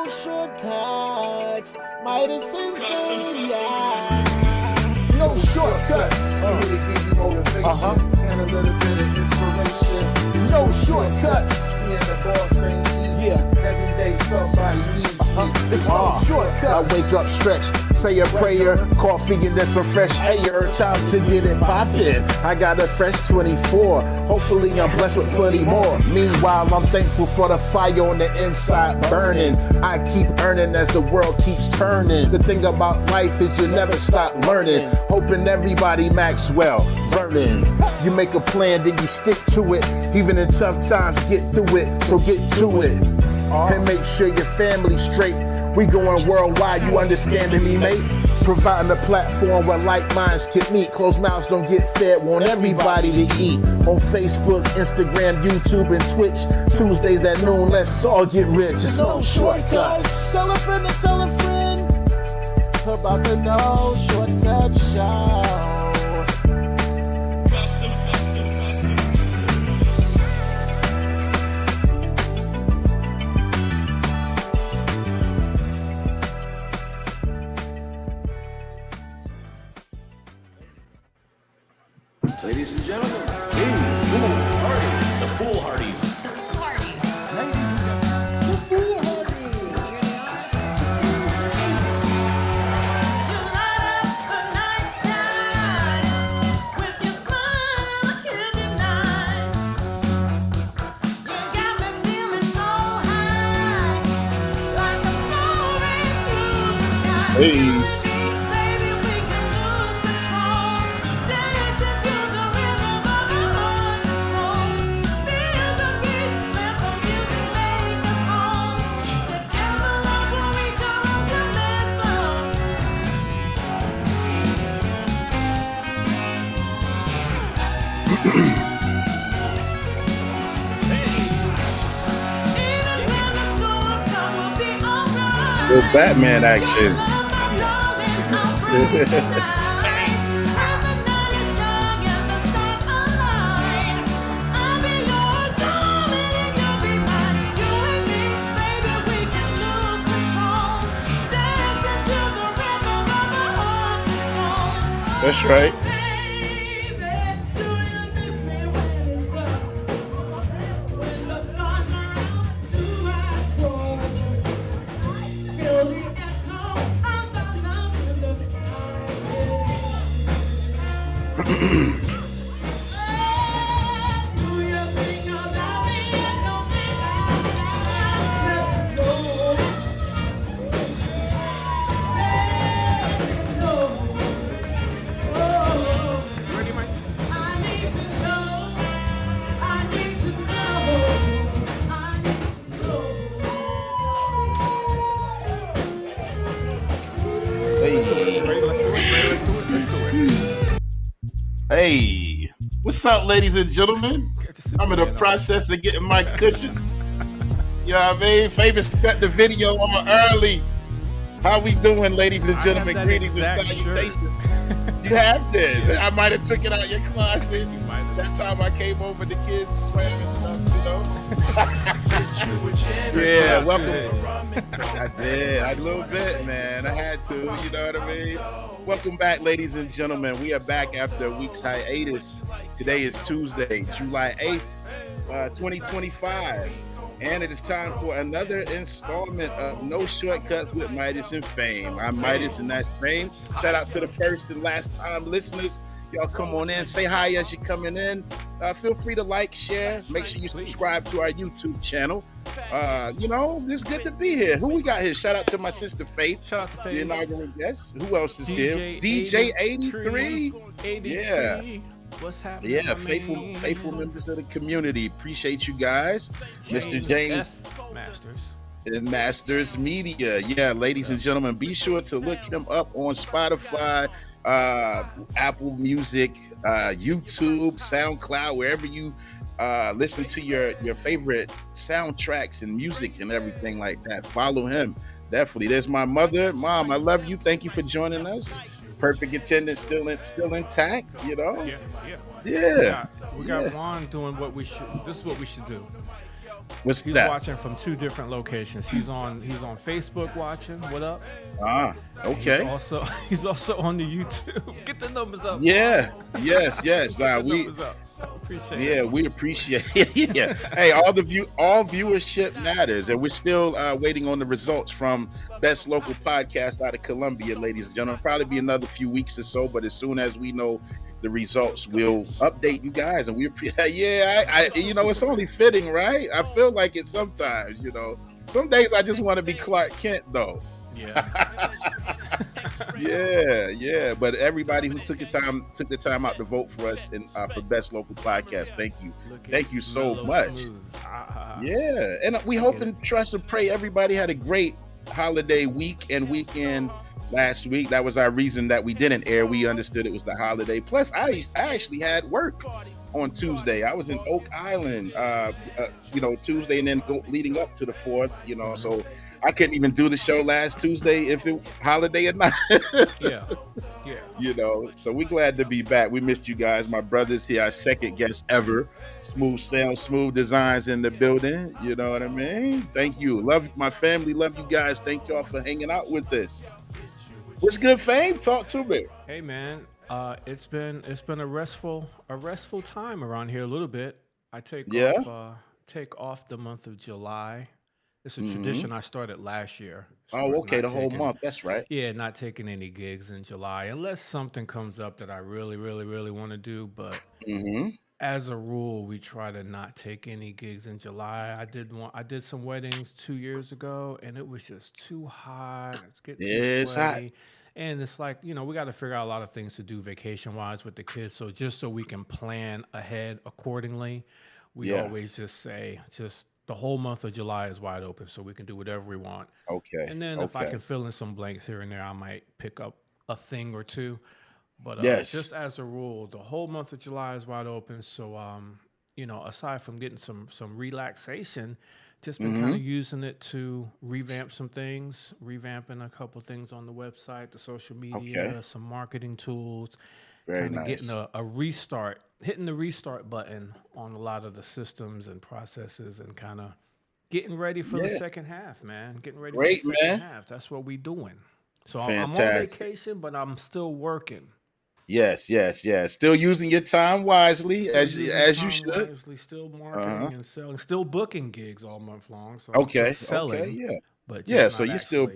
no shortcuts. Midas insane, yeah. No shortcuts. Here to give you motivation and a little bit of inspiration. No shortcuts. Being the boss ain't easy. Every day somebody needs me. It's no shortcuts. I wake up, stretch, say a prayer, coffee and then some fresh air. Time to get it poppin'. I got a fresh 24. Hopefully I'm blessed with plenty more. Meanwhile, I'm thankful for the fire on the inside burning. I keep earning as the world keeps turning. The thing about life is you never stop learning. Hoping everybody Maxwell, Vernon. You make a plan, then you stick to it. Even in tough times, get through it. So get to it. And make sure your family's straight. We going worldwide, you understanding me, mate? Providing a platform where like minds can meet. Closed mouths don't get fed, want everybody to eat. On Facebook, Instagram, YouTube, and Twitch. Tuesdays at noon, let's all get rich. It's no shortcuts. Tell a friend to tell a friend about the No Shortcut Show. Ladies and gentlemen, the Fool Hardies. The Fool Hardies. The Fool Hardies. You light up the night sky with your smile I can't deny. You got me feeling so high, like I'm soaring through the sky. Hey. Baby, we can lose control, dancing to the rhythm of our heart and soul. Feel the beat, let the music make us whole. Together, love will reach our ultimate flow. Even when the storms come, we'll be alright. Little Batman action. That's right. Hey, what's up, ladies and gentlemen? I'm in the process of getting my cushion. You know what I mean? Famous cut the video on early. How we doing, ladies and gentlemen? Greetings and salutations. You have this. I might have took it out of your closet. That time I came over, the kids swam and stuff, you know? Yeah, welcome. I did. A little bit, man. I had to, you know what I mean? Welcome back, ladies and gentlemen. We are back after a week's hiatus. Today is Tuesday, July 8th, 2025. And it is time for another installment of No Shortcuts with Midas and Fame. I'm Midas and that's Fame. Shout out to the first and last time listeners. Y'all come on in, say hi as you're coming in. Feel free to like, share. Make sure you subscribe to our YouTube channel. You know, it's good to be here. Who we got here? Shout out to my sister Faith. Shout out to Faith. The inaugural guest. Who else is here? DJ 83. Yeah. What's happening? Yeah, faithful members of the community. Appreciate you guys. Mr. James Masters. And Masters Media. Yeah, ladies and gentlemen, be sure to look him up on Spotify, Apple Music, YouTube, SoundCloud, wherever you listen to your favorite soundtracks and music and everything like that. Follow him. Definitely. There's my mother. Mom, I love you. Thank you for joining us. Perfect attendance still intact, you know? Yeah. Yeah. We got Juan doing what we should. This is what we should do. What's He's that? watching from 2 different locations. He's on Facebook watching. What up? Ah, And okay. he's also on the YouTube. Get the numbers up. Yeah. Yes. Get the We numbers up. Appreciate Yeah, it. we appreciate it. Yeah. Hey, all viewership matters, and we're still waiting on the results from best local podcast out of Columbia, ladies and gentlemen. Probably be another few weeks or so, but as soon as we know the results, we'll update you guys. And we yeah, I it's only fitting, right? I feel like it sometimes. Some days I just want to be Clark Kent, though. Yeah. Yeah. But everybody who took the time out to vote for us and for best local podcast, thank you so much. Yeah, and we hope and trust and pray everybody had a great holiday week and weekend last week. That was our reason that we didn't air. We understood it was the holiday. Plus, I actually had work on Tuesday. I was in Oak Island, Tuesday, and then leading up to the 4th. So I couldn't even do the show last Tuesday if it holiday or not. Yeah. So we're glad to be back. We missed you guys. My brother's here, our second guest ever. Smooth Sound, Smooth Designs in the building. You know what I mean? Thank you. Love my family. Love you guys. Thank y'all for hanging out with us. What's good, Fame? Talk to me. Hey man, it's been a restful time around here a little bit. I take off the month of July. It's a tradition I started last year. Okay, the whole month. That's right. Yeah, not taking any gigs in July unless something comes up that I really, really, really want to do. But as a rule, we try to not take any gigs in July. I did some weddings 2 years ago, and it was just too hot. It's getting too sweaty. And it's like, we got to figure out a lot of things to do vacation-wise with the kids. So just so we can plan ahead accordingly, we always just say, the whole month of July is wide open, so we can do whatever we want. Okay. And then if I can fill in some blanks here and there, I might pick up a thing or two. But just as a rule, the whole month of July is wide open. So, aside from getting some relaxation, just been kind of using it to revamp some things, revamping a couple things on the website, the social media, some marketing tools. Very nice. Getting a restart, hitting the restart button on a lot of the systems and processes, and kind of getting ready for the second half, man. Getting ready for the second half. That's what we doing. So I'm on vacation, but I'm still working. Yes. Still using your time wisely, as you should. Wisely, still marketing and selling, still booking gigs all month long. So selling, but so you still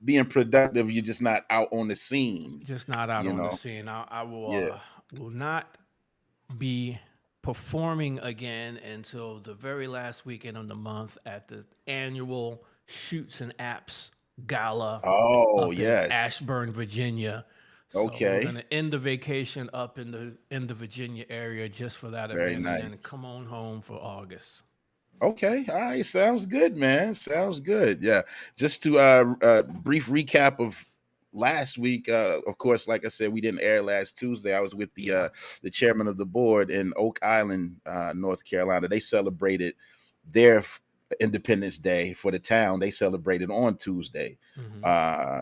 being productive. You're just not out on the scene. Just not out on the scene. I will not be performing again until the very last weekend of the month at the annual Shoots and Apps Gala. Oh, in Ashburn, Virginia. So we're gonna end the vacation up in the Virginia area just for that event, and then come on home for August. Okay, all right, sounds good, man. Sounds good. Yeah, just to brief recap of last week. Of course, like I said, we didn't air last Tuesday. I was with the chairman of the board in Oak Island, North Carolina. They celebrated their Independence Day for the town. They celebrated on Tuesday.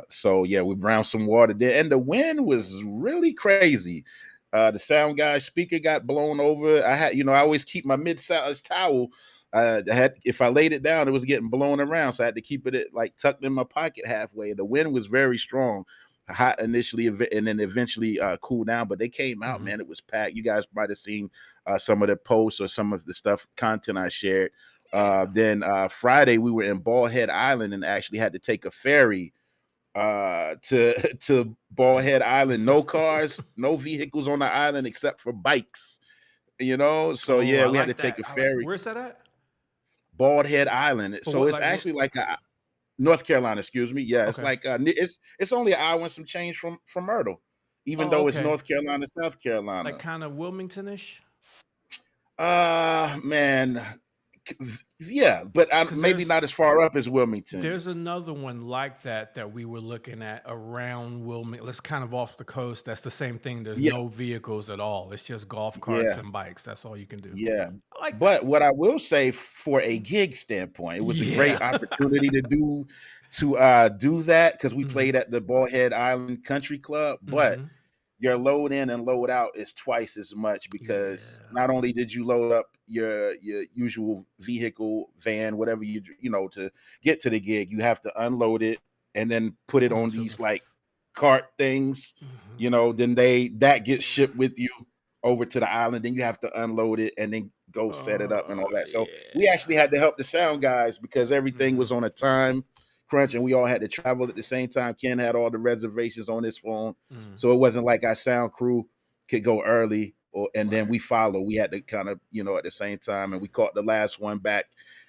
So we browned some water there, and the wind was really crazy. The sound guy's speaker got blown over. I always keep my mid-size towel. If I laid it down, it was getting blown around, so I had to keep it like tucked in my pocket halfway. The wind was very strong, hot initially, and then eventually cooled down. But they came out, man. It was packed. You guys might have seen some of the posts or some of the content I shared. Then Friday we were in Bald Head Island and actually had to take a ferry to Bald Head Island. No cars, no vehicles on the island except for bikes. So we had to take a ferry. Where's that at? Bald Head Island. So it's actually like North Carolina, excuse me. Yeah, it's like it's only an hour and some change from Myrtle, even though it's North Carolina, South Carolina. Like kind of Wilmington-ish? Man. Yeah, but maybe not as far up as Wilmington. There's another one like that we were looking at around Wilmington. It's kind of off the coast. That's the same thing. There's no vehicles at all. It's just golf carts and bikes. That's all you can do. Yeah. But what I will say, for a gig standpoint, it was a great opportunity to do that, because we played at the Bald Head Island Country Club. But your load in and load out is twice as much because not only did you load up your usual vehicle, van, whatever you know to get to the gig, you have to unload it and then put it on onto these the like cart things, you know, then that gets shipped with you over to the island. Then you have to unload it and then go set it up and all that. So we actually had to help the sound guys because everything was on a time crunch and we all had to travel at the same time. Ken had all the reservations on his phone. So it wasn't like our sound crew could go early and then we follow. We had to kind of, you know, at the same time, and we caught the last one back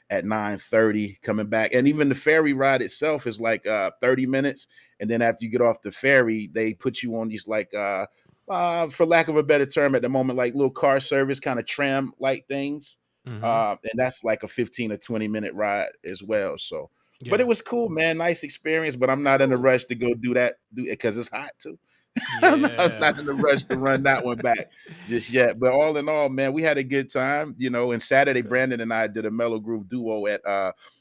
at 9:30 coming back. And even the ferry ride itself is like 30 minutes. And then after you get off the ferry, they put you on these like for lack of a better term at the moment, like little car service kind of tram like things. And that's like a 15 or 20-minute ride as well. So, but it was cool, man. Nice experience, but I'm not in a rush to go do that because it's hot too. I'm not in a rush to run that one back just yet. But all in all, man, we had a good time, you know. And Saturday, Brandon and I did a mellow groove duo at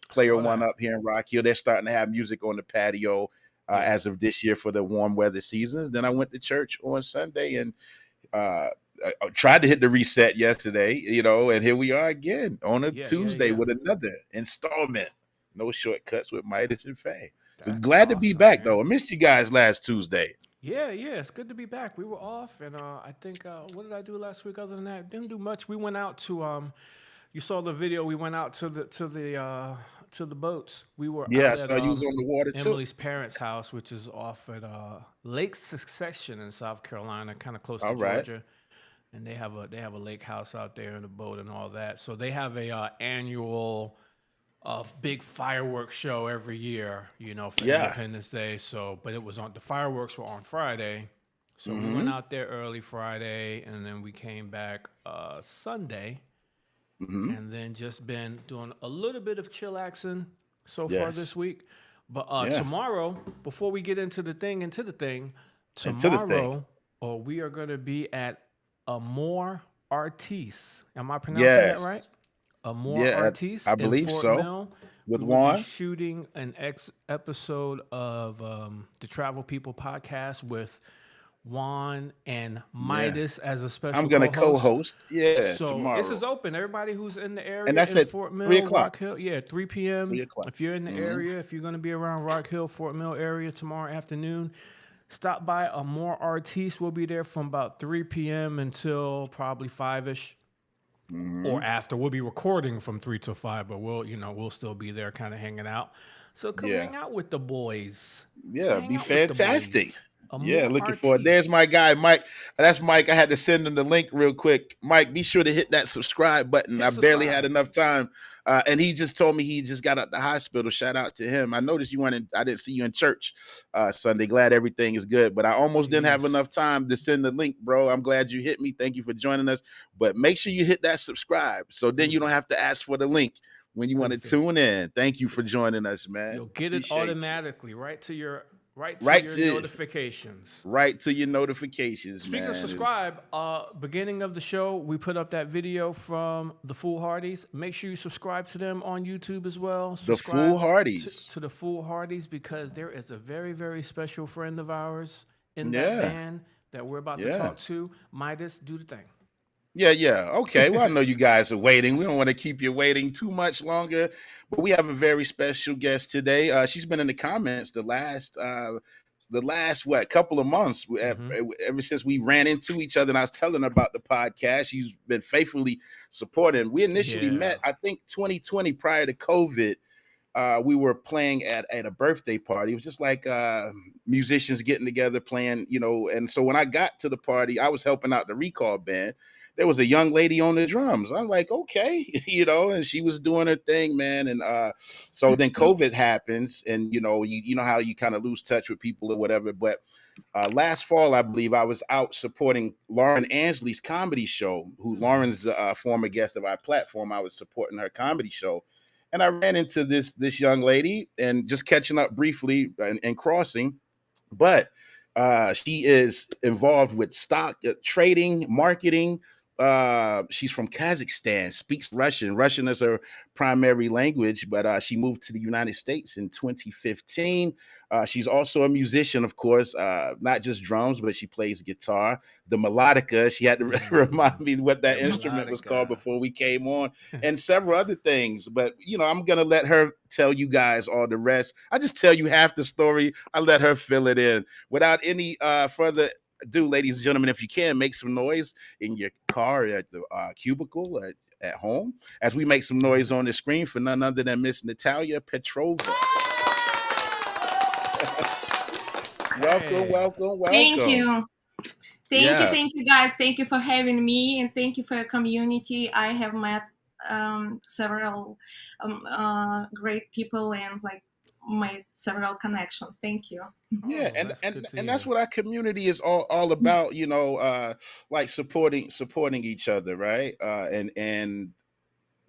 Player One up here in Rock Hill. They're starting to have music on the patio as of this year for the warm weather seasons. Then I went to church on Sunday and I tried to hit the reset yesterday, you know, and here we are again on a Tuesday with another installment. No Shortcuts with Midas and Faye. So glad to be back, though. I missed you guys last Tuesday. Yeah, it's good to be back. We were off, and I think what did I do last week? Other than that, didn't do much. We went out to you saw the video. We went out to the boats. We were I out saw at you was on the water too. Emily's parents' house, which is off at Lake Succession in South Carolina, kind of close to Georgia. And they have a lake house out there and a boat and all that. So they have a annual big fireworks show every year, you know, for Independence Day. So, but the fireworks were on Friday. So we went out there early Friday and then we came back Sunday and then just been doing a little bit of chillaxing so far this week. But tomorrow, before we get into the thing, tomorrow we are going to be at Amor Artis. Am I pronouncing that right? Amor Artis, I believe in Fort so. Mill. With We'll Juan be shooting an episode of the Travel People podcast with Juan and Midas as a special. I'm going to co-host. So tomorrow. This is open. Everybody who's in the area, and that's in at Fort Mill, 3 o'clock. Rock Hill, 3 p.m. 3 o'clock. If you're in the area, if you're going to be around Rock Hill, Fort Mill area tomorrow afternoon, stop by Amor Artis. We'll be there from about 3 p.m. until probably 5-ish. Or after. We'll be recording from 3 to 5, but we'll still be there kind of hanging out. So come hang out with the boys. Yeah, be fantastic. Looking forward. There's my guy, Mike. That's Mike. I had to send him the link real quick. Mike, be sure to hit that subscribe button. I barely had enough time. And he just told me he just got out the hospital. Shout out to him. I noticed you I didn't see you in church Sunday. Glad everything is good. But I almost didn't have enough time to send the link, bro. I'm glad you hit me. Thank you for joining us. But make sure you hit that subscribe so then you don't have to ask for the link when you want to tune in. Thank you for joining us, man. You'll get it automatically right to your notifications. Right to your notifications. Speaking of subscribe, beginning of the show, we put up that video from the Fool Hardies. Make sure you subscribe to them on YouTube as well. Subscribe the Fool Hardies. To the Fool Hardies, because there is a very, very special friend of ours in that band that we're about to talk to. Midas, do the thing. Yeah. Okay. Well, I know you guys are waiting. We don't want to keep you waiting too much longer, but we have a very special guest today. She's been in the comments the last couple of months, ever since we ran into each other and I was telling her about the podcast. She's been faithfully supporting. We initially met, I think 2020 prior to COVID. We were playing at a birthday party. It was just like musicians getting together playing, and so when I got to the party, I was helping out the Recall band. There was a young lady on the drums. I'm like, okay, and she was doing her thing, man. And so then COVID happens, and you know how you kind of lose touch with people or whatever. But last fall, I believe, I was out supporting Lauren Ansley's comedy show, who Lauren's a former guest of our platform. I was supporting her comedy show. And I ran into this young lady and just catching up briefly and crossing. But she is involved with stock trading, marketing, she's from Kazakhstan, speaks Russian. Russian is her primary language, but she moved to the United States in 2015. She's also a musician, of course, not just drums, but she plays guitar. The melodica, she had to remind me what that The instrument was called melodica. before we came on, and several other things. But, I'm going to let her tell you guys all the rest. I just tell you half the story. I let her fill it in. Without any further ado, ladies and gentlemen, if you can, make some noise in your car, at the cubicle, at home, as we make some noise on the screen for none other than Miss Natalya Petrova. Welcome, Hey. welcome, Thank welcome. you. Yeah. Thank you guys. Thank you for having me, and thank you for your community. I have met several great people and like made several connections. Thank you. Yeah, Oh, and that's and good to and that's hear. what our community is all about, like supporting each other, right? And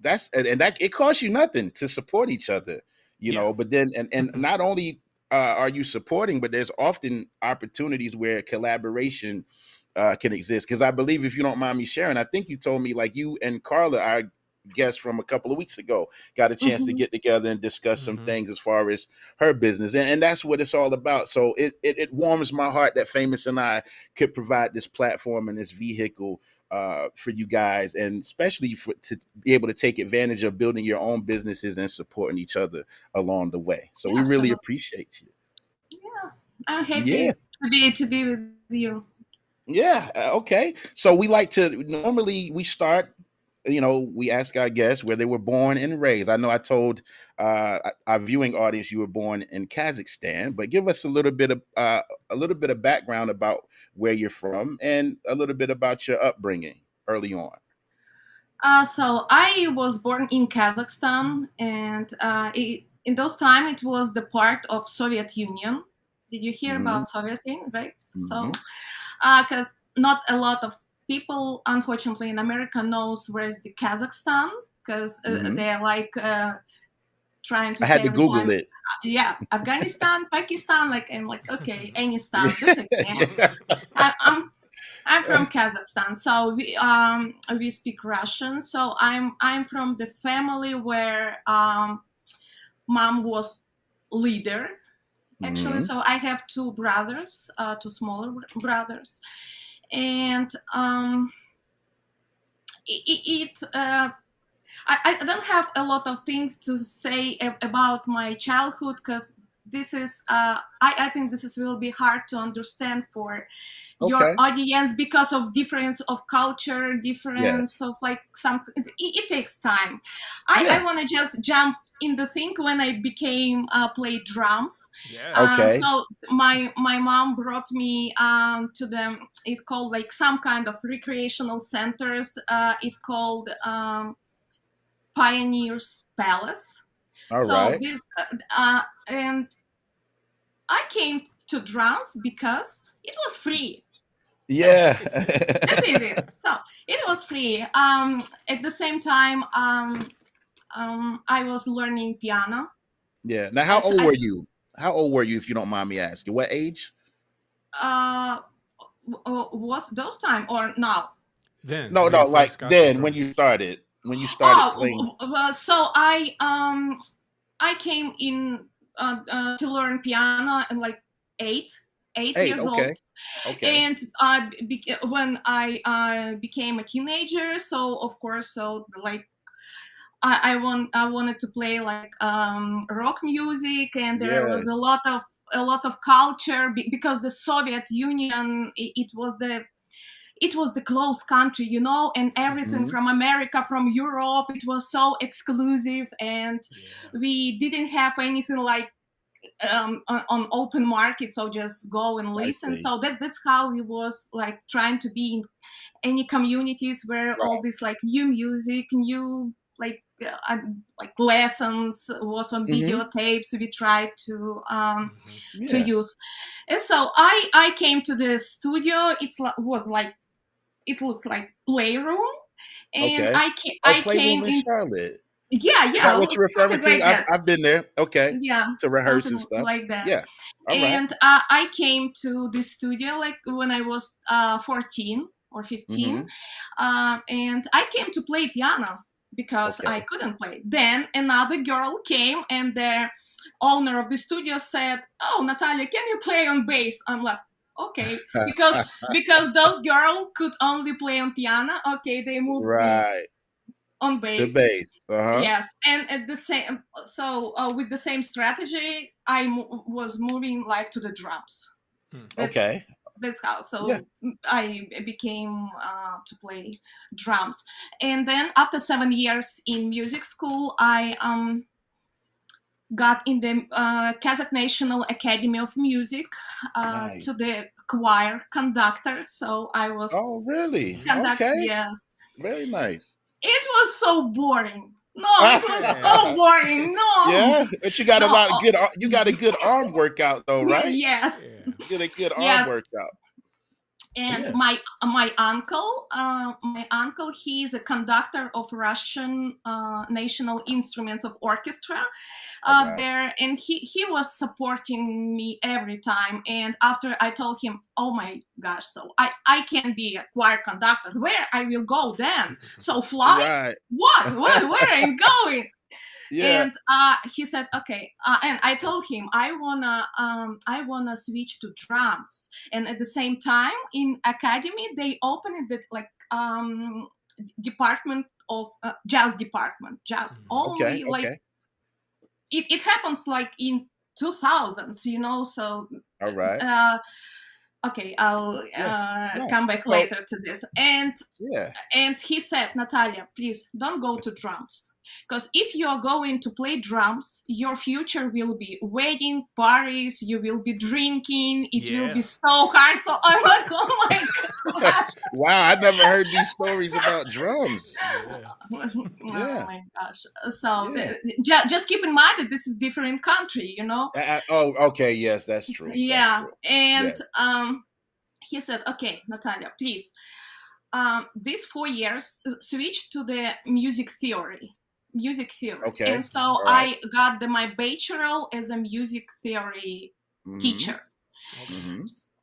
that it costs you nothing to support each other, Yeah. but then and not only are you supporting, but there's often opportunities where collaboration can exist. Because I believe, if you don't mind me sharing, I think you told me, like, you and Carla, our guest from a couple of weeks ago, got a chance to Mhm. get together and discuss some things as far as her business, and that's what it's all about. So it warms my heart that Famous and I could provide this platform and this vehicle for you guys, and especially to be able to take advantage of building your own businesses and supporting each other along the way. So Yeah, we really absolutely. appreciate you. Yeah, I'm Yeah. happy to be with you. Yeah. Okay. So we like to normally we start. We ask our guests where they were born and raised. I know I told our viewing audience you were born in Kazakhstan, but give us a little bit of background about where you're from and a little bit about your upbringing early on. So I was born in Kazakhstan, and in those time it was the part of Soviet Union. Did you hear Hmm. about Soviet Union? Right. So, Hmm. because not a lot of people, unfortunately, in America knows where is the Kazakhstan, because Hmm. they're like trying to I had say to every Google time, it. yeah, Afghanistan, Pakistan. Like I'm like, okay, any stan, that's okay. Yeah. I, I'm I'm from Kazakhstan, so we speak Russian. So I'm from the family where mom was leader actually. Hmm. So I have two brothers, two smaller brothers, and I don't have a lot of things to say about my childhood because this is I think this is will be hard to understand for your Okay. audience because of difference of culture, difference Yes. of like some it takes time. I Yeah. want to just jump in the thing when I became play drums. Yeah. Okay. So my mom brought me to the it called like some kind of recreational centers. It called Pioneers Palace. All So right. this and I came to drums because it was free. Yeah. That's easy. So it was free. At the same time, I was learning piano. Yeah. Now, I, how s- old I were s- you? How old were you, if you don't mind me asking? What age? uh, was those time or now? Then, No, when you no, like first got the then drum. when you started playing. Oh, well, so I came in to learn piano in like eight eight Hey, years old, okay, okay, and when I became a teenager, so of course, so like I wanted to play like rock music, and there yeah, was a lot of culture because the Soviet Union it was the close country, you know, and everything hmm, from America, from Europe, it was so exclusive, and Yeah. we didn't have anything like on open market, so just go and I listen. see. So that's how we was like trying to be in any communities where all Right. this like new music, new like lessons was on Hmm. videotapes we tried Hmm. to Yeah. use. And so I came to the studio. Was like it looks like playroom, and Okay. Oh, I Playroom came in in. Charlotte. Yeah, Is that yeah, what you're referring something to? like that. I've been there. Okay, Yeah, to rehearse and something stuff. like that. Yeah. All right. And I came to the studio like when I was 14. or 15. Mhm. And I came to play piano because I Okay. couldn't play. Then another girl came, and the owner of the studio said, "Oh, Natalia, can you play on bass?" I'm like, okay, because those girls could only play on piano. Okay, they moved me Right. on To bass. base. Uh-huh. Yes, and at the same, so with the same strategy, I was moving like to the drums. Hmm. That's Okay. that's how. Yeah. So I became to play drums, and then after 7 years in music school, I got in the Kazakh National Academy of Music Nice. to the choir conductor. So I Oh, was really? conduct. Okay. Yes, Very nice. it was so boring. No, it was so boring. No, Yeah, but you got a no. lot of good. You got a good arm workout though, right? Yes, Yeah. You get a good arm yes. workout. And Yeah. my uncle, he's a conductor of Russian National Instruments of Orchestra All right. there, and he was supporting me every time. And after I told him, "Oh my gosh, so I can be a choir conductor. Where I will go then? So fly? Right. What? Where I'm going?" Yeah. And he said, "Okay." And I told him I wanna switch to drums. And at the same time, in academy, they opened the department of jazz department, jazz Okay. only. Like Okay. it happens like in 2000s, So All right. uh, okay, I'll Yeah. No. come back So later to this. And he said, "Natalia, please don't go to drums. Because if you are going to play drums, your future will be wedding parties, you will be drinking, it will be Yeah. so hard." So I'm like, oh my gosh. wow, I never heard these stories about drums. Yeah. Oh Yeah. my gosh. So Yeah. just keep in mind that this is different country, Oh, okay. Yes, that's true. That's Yeah. true. And Yeah. he said, "Okay, Natalia, please, these 4 years switch to the music theory. Okay. And so All right. I got my bachelor as a music theory Mm-hmm. teacher. Okay. Mm-hmm.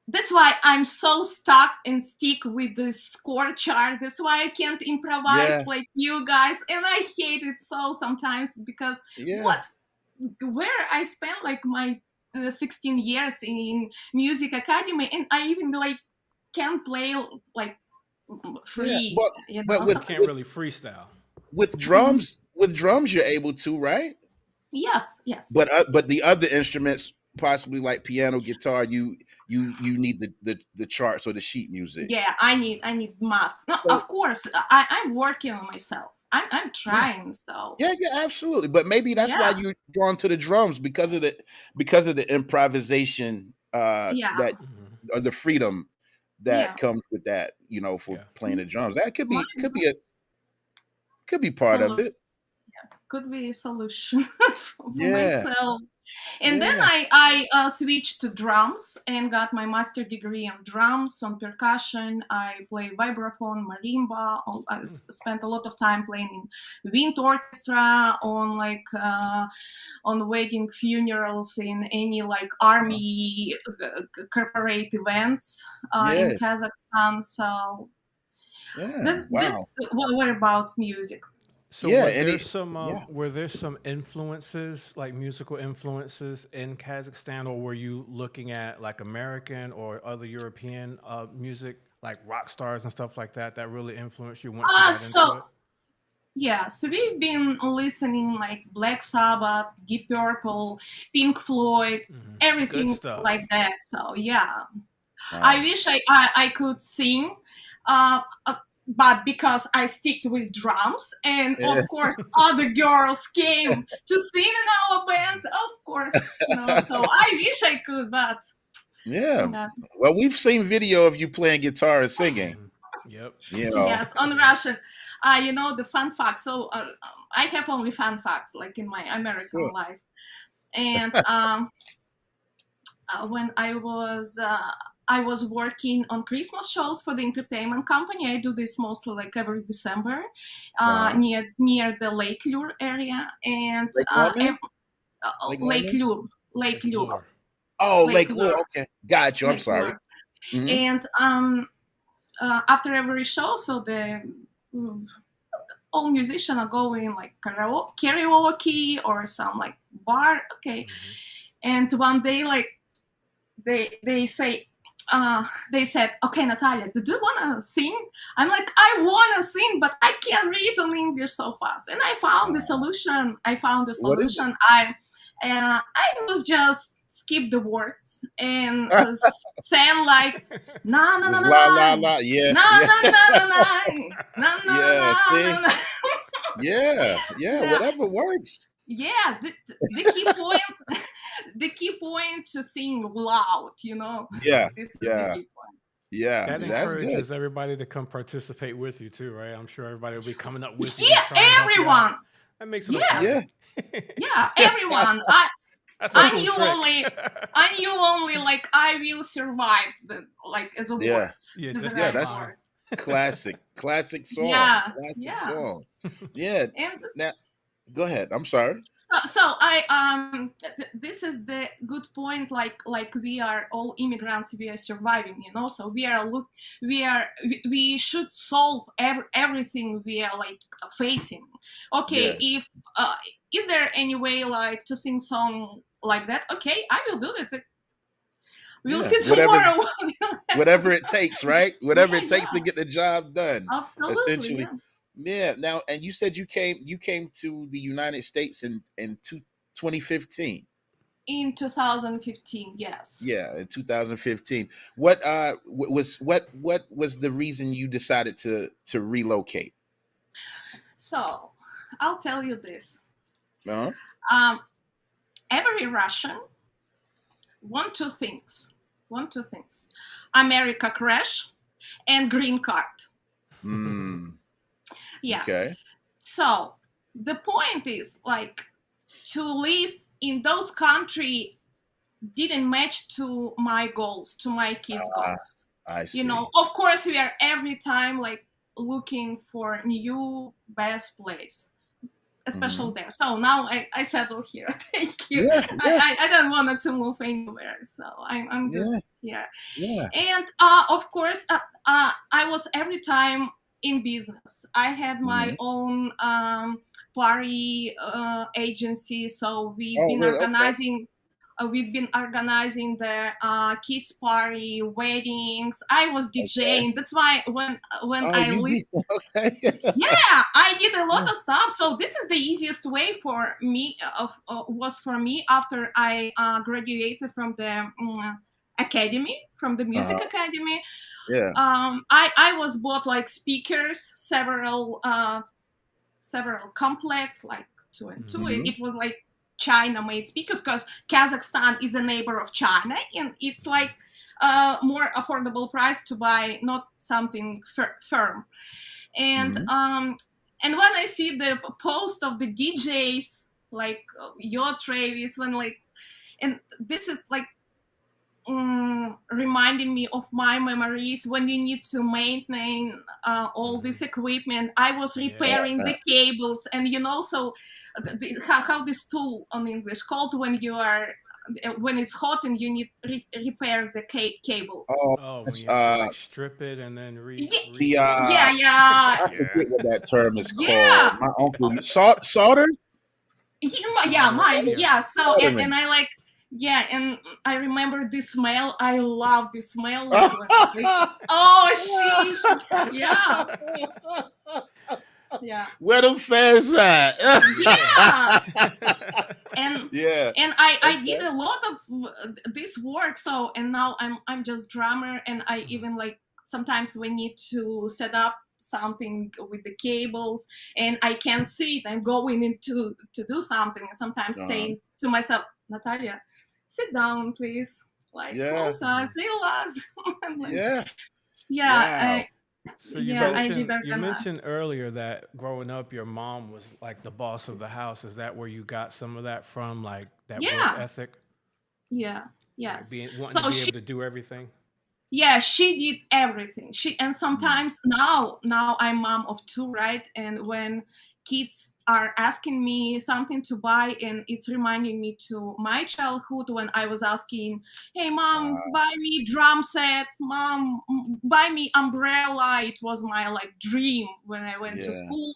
That's why I'm so stuck and stick with the score chart. That's why I can't improvise Yeah. like you guys, and I hate it so sometimes, because Yeah. where I spent like my 16 years in music academy, and I even like can't play like Yeah. free, But so You can't really freestyle. with Mhm. drums you're able to, right? Yes, yes. But the other instruments, possibly like piano, guitar, you need the charts or the sheet music. Yeah, I need math. No, So of course, I'm working on myself. I'm yeah, trying. So yeah, absolutely. But maybe that's why yeah, you're drawn to the drums because of the improvisation yeah, that Mhm. or the freedom that yeah. comes with that, for Yeah. playing the drums. That could My be part of solution it. could be a solution for Yeah, myself. And then yeah. I switched to drums and got my master degree on drums, on percussion. I play vibraphone, marimba. I Mm. spent a lot of time playing in wind orchestra, on wedding, funerals, in any like Uh-huh. army corporate events in Yeah, Kazakhstan. So yeah. that's Wow. what about music. So Yeah, and it yeah. were there some influences, like musical influences in Kazakhstan, or were you looking at like American or other European music, like rock stars and stuff like that, that really influenced you once you got into So it? yeah, so we've been listening like Black Sabbath, Deep Purple, Pink Floyd, Good everything like stuff. that. So yeah, I Wow. wish I could sing, uh, uh, but because I stick with drums, and Yeah. of course other girls came to sing in our band, of course, So I wish I could, but Yeah. uh, Well, we've seen video of you playing guitar and singing, Mhm. Yep. you know. yes, on Russian. The fun facts. So I have only fun facts like in my American Sure. life. And when I was working on Christmas shows for the entertainment company. I do this mostly like every December, Uh-huh. near the Lake Lure area, and Lake Norman? Lake Lake Norman? Lure, Lake Like Lure, lore. Oh, Lake Lake Lure. Lure, Okay. Got you. I'm Lake sorry. Lure, Hmm. and after every show, so the all musicians are going like karaoke or some like bar. Okay, and one day like they say. They said, "Okay, Natalia, do you wanna sing?" I'm like, "I wanna sing, but I can't read on English so fast." And I found the solution. What is it? I was just skip the words and sang like na na na Just na la la na la. Yeah, na yeah, na na na na na na yeah. na See, na. yeah. Yeah, Whatever works. yeah. The key point, the key point to sing loud. Yeah, This is the yeah, key point. yeah. That That's good. encourages everybody to come participate with you too, right? I'm sure everybody will be coming up with you to Yeah, try and help you out. everyone. That makes it a Yes, Yeah. fun. yeah, everyone. That's a I cool knew trick. only like I will survive like as a Yeah. words. Yeah, Is the just Yeah, that right that's line. word. classic song. Yeah, Classic yeah. song. Yeah. And Now, go ahead. I'm sorry. so I this is the good point. Like we are all immigrants, we are surviving. So we should solve everything we are like facing. Okay, Yeah. if is there any way like to sing song like that? Okay, I will do it. We'll Yeah. see tomorrow. Whatever it takes, right? Whatever Yeah, it takes to yeah, get the job done. absolutely, Essentially. yeah. Yeah. Now, and you said you came to the United States in 2015. In 2015, yes. Yeah, in 2015. What what was the reason you decided to relocate? So I'll tell you this. Uh-huh. Um, every Russian want two things. America crash and green card. Mm, Yeah. okay. So the point is like to live in those country didn't match to my goals, to my kids' goals. I see. Of course we are every time like looking for new best place, especially there. So now I settle here. Thank you. Yeah, yeah, I don't want to move anywhere, so I'm good yeah, here. yeah. And of course, I was every time in business. I had my own party agency, so Oh, really? Okay. we've been organizing the kids party, weddings. I was Okay. DJing. That's why when Oh, I you list, did. Okay. yeah, I did a lot of stuff. So this is the easiest way for me was for me after I graduated from the academy, from the music Uh-huh. academy. Yeah. I was bought like speakers, several complex, like 2 and 2. Mm-hmm. It was like China made speakers because Kazakhstan is a neighbor of China, and it's like more affordable price to buy, not something firm. And Mm-hmm. and when I see the post of the DJs like your Travis, when like, and this is like reminding me of my memories when you need to maintain all this equipment. I was repairing the cables, and so how this tool on English called when you are when it's hot and you need repair the cables. Oh, when you have to like strip it and then The Yeah. I forget what that term is called. Yeah. My uncle solder. Yeah. So Soldering. and I like. Yeah, and I remember this smell. I love this smell. Like, oh, sheesh. Yeah. Yeah. Where them fans at? Yeah. And Yeah. and I did a lot of this work. So and now I'm just drummer, and I even like sometimes we need to set up something with the cables, and I can't see it. I'm going into to do something, and sometimes saying to myself, Natalia, sit down, please. Like, close eyes, relax. Like, Yeah. yeah. Wow. So you mentioned earlier that growing up, your mom was like the boss of the house. Is that where you got some of that from, like that work ethic? Yeah. Yes. Like wanting to be able to do everything. Yeah, she did everything. And sometimes now I'm mom of two, right? And when kids are asking me something to buy, and it's reminding me to my childhood when I was asking, hey mom, buy me drum set, mom, buy me umbrella. It was my like dream when I went to Yeah. school.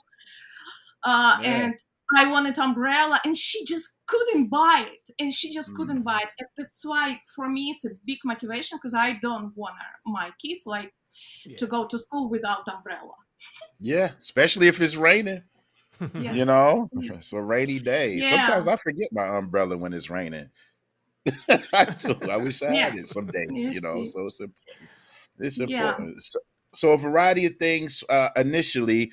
Yeah. And I wanted umbrella, and she just couldn't buy it, and she just Mm. couldn't buy it. And that's why for me it's a big motivation, because I don't want my kids like to go to school without umbrella. Yeah, especially if it's raining. You Yes. know, Yeah. it's a rainy day. Yeah. Sometimes I forget my umbrella when it's raining. I do. I wish I Yeah. had it some days. You You know, see. so it's important. It's Yeah. important. So a variety of things initially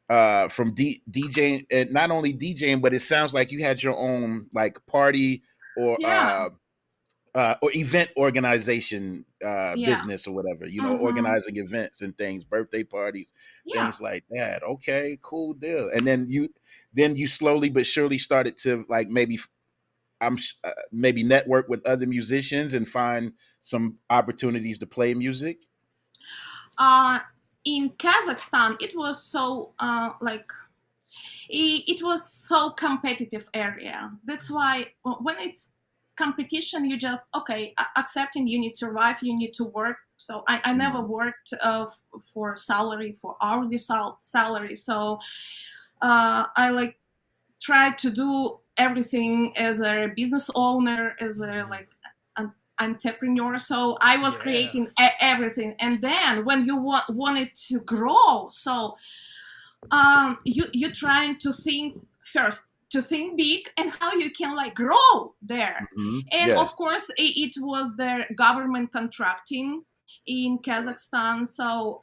from DJing, and not only DJing, but it sounds like you had your own like party or Yeah. or event organization Yeah. business or whatever, you know, Mm-hmm. organizing events and things, birthday parties, Yeah. things like that. Okay, cool deal. And then you slowly but surely started to like maybe maybe network with other musicians and find some opportunities to play music. In Kazakhstan, it was so like it was so competitive area. That's why when it's competition, you just accepting you need to survive, you need to work. So I never Mm. worked for salary, for hourly salary. So I like tried to do everything as a business owner, as a like an entrepreneur. So I was creating everything, and then when you wanted to grow, so you're trying to think first, to think big and how you can like grow there. Hmm. And of Yes. course it was the government contracting in Kazakhstan. So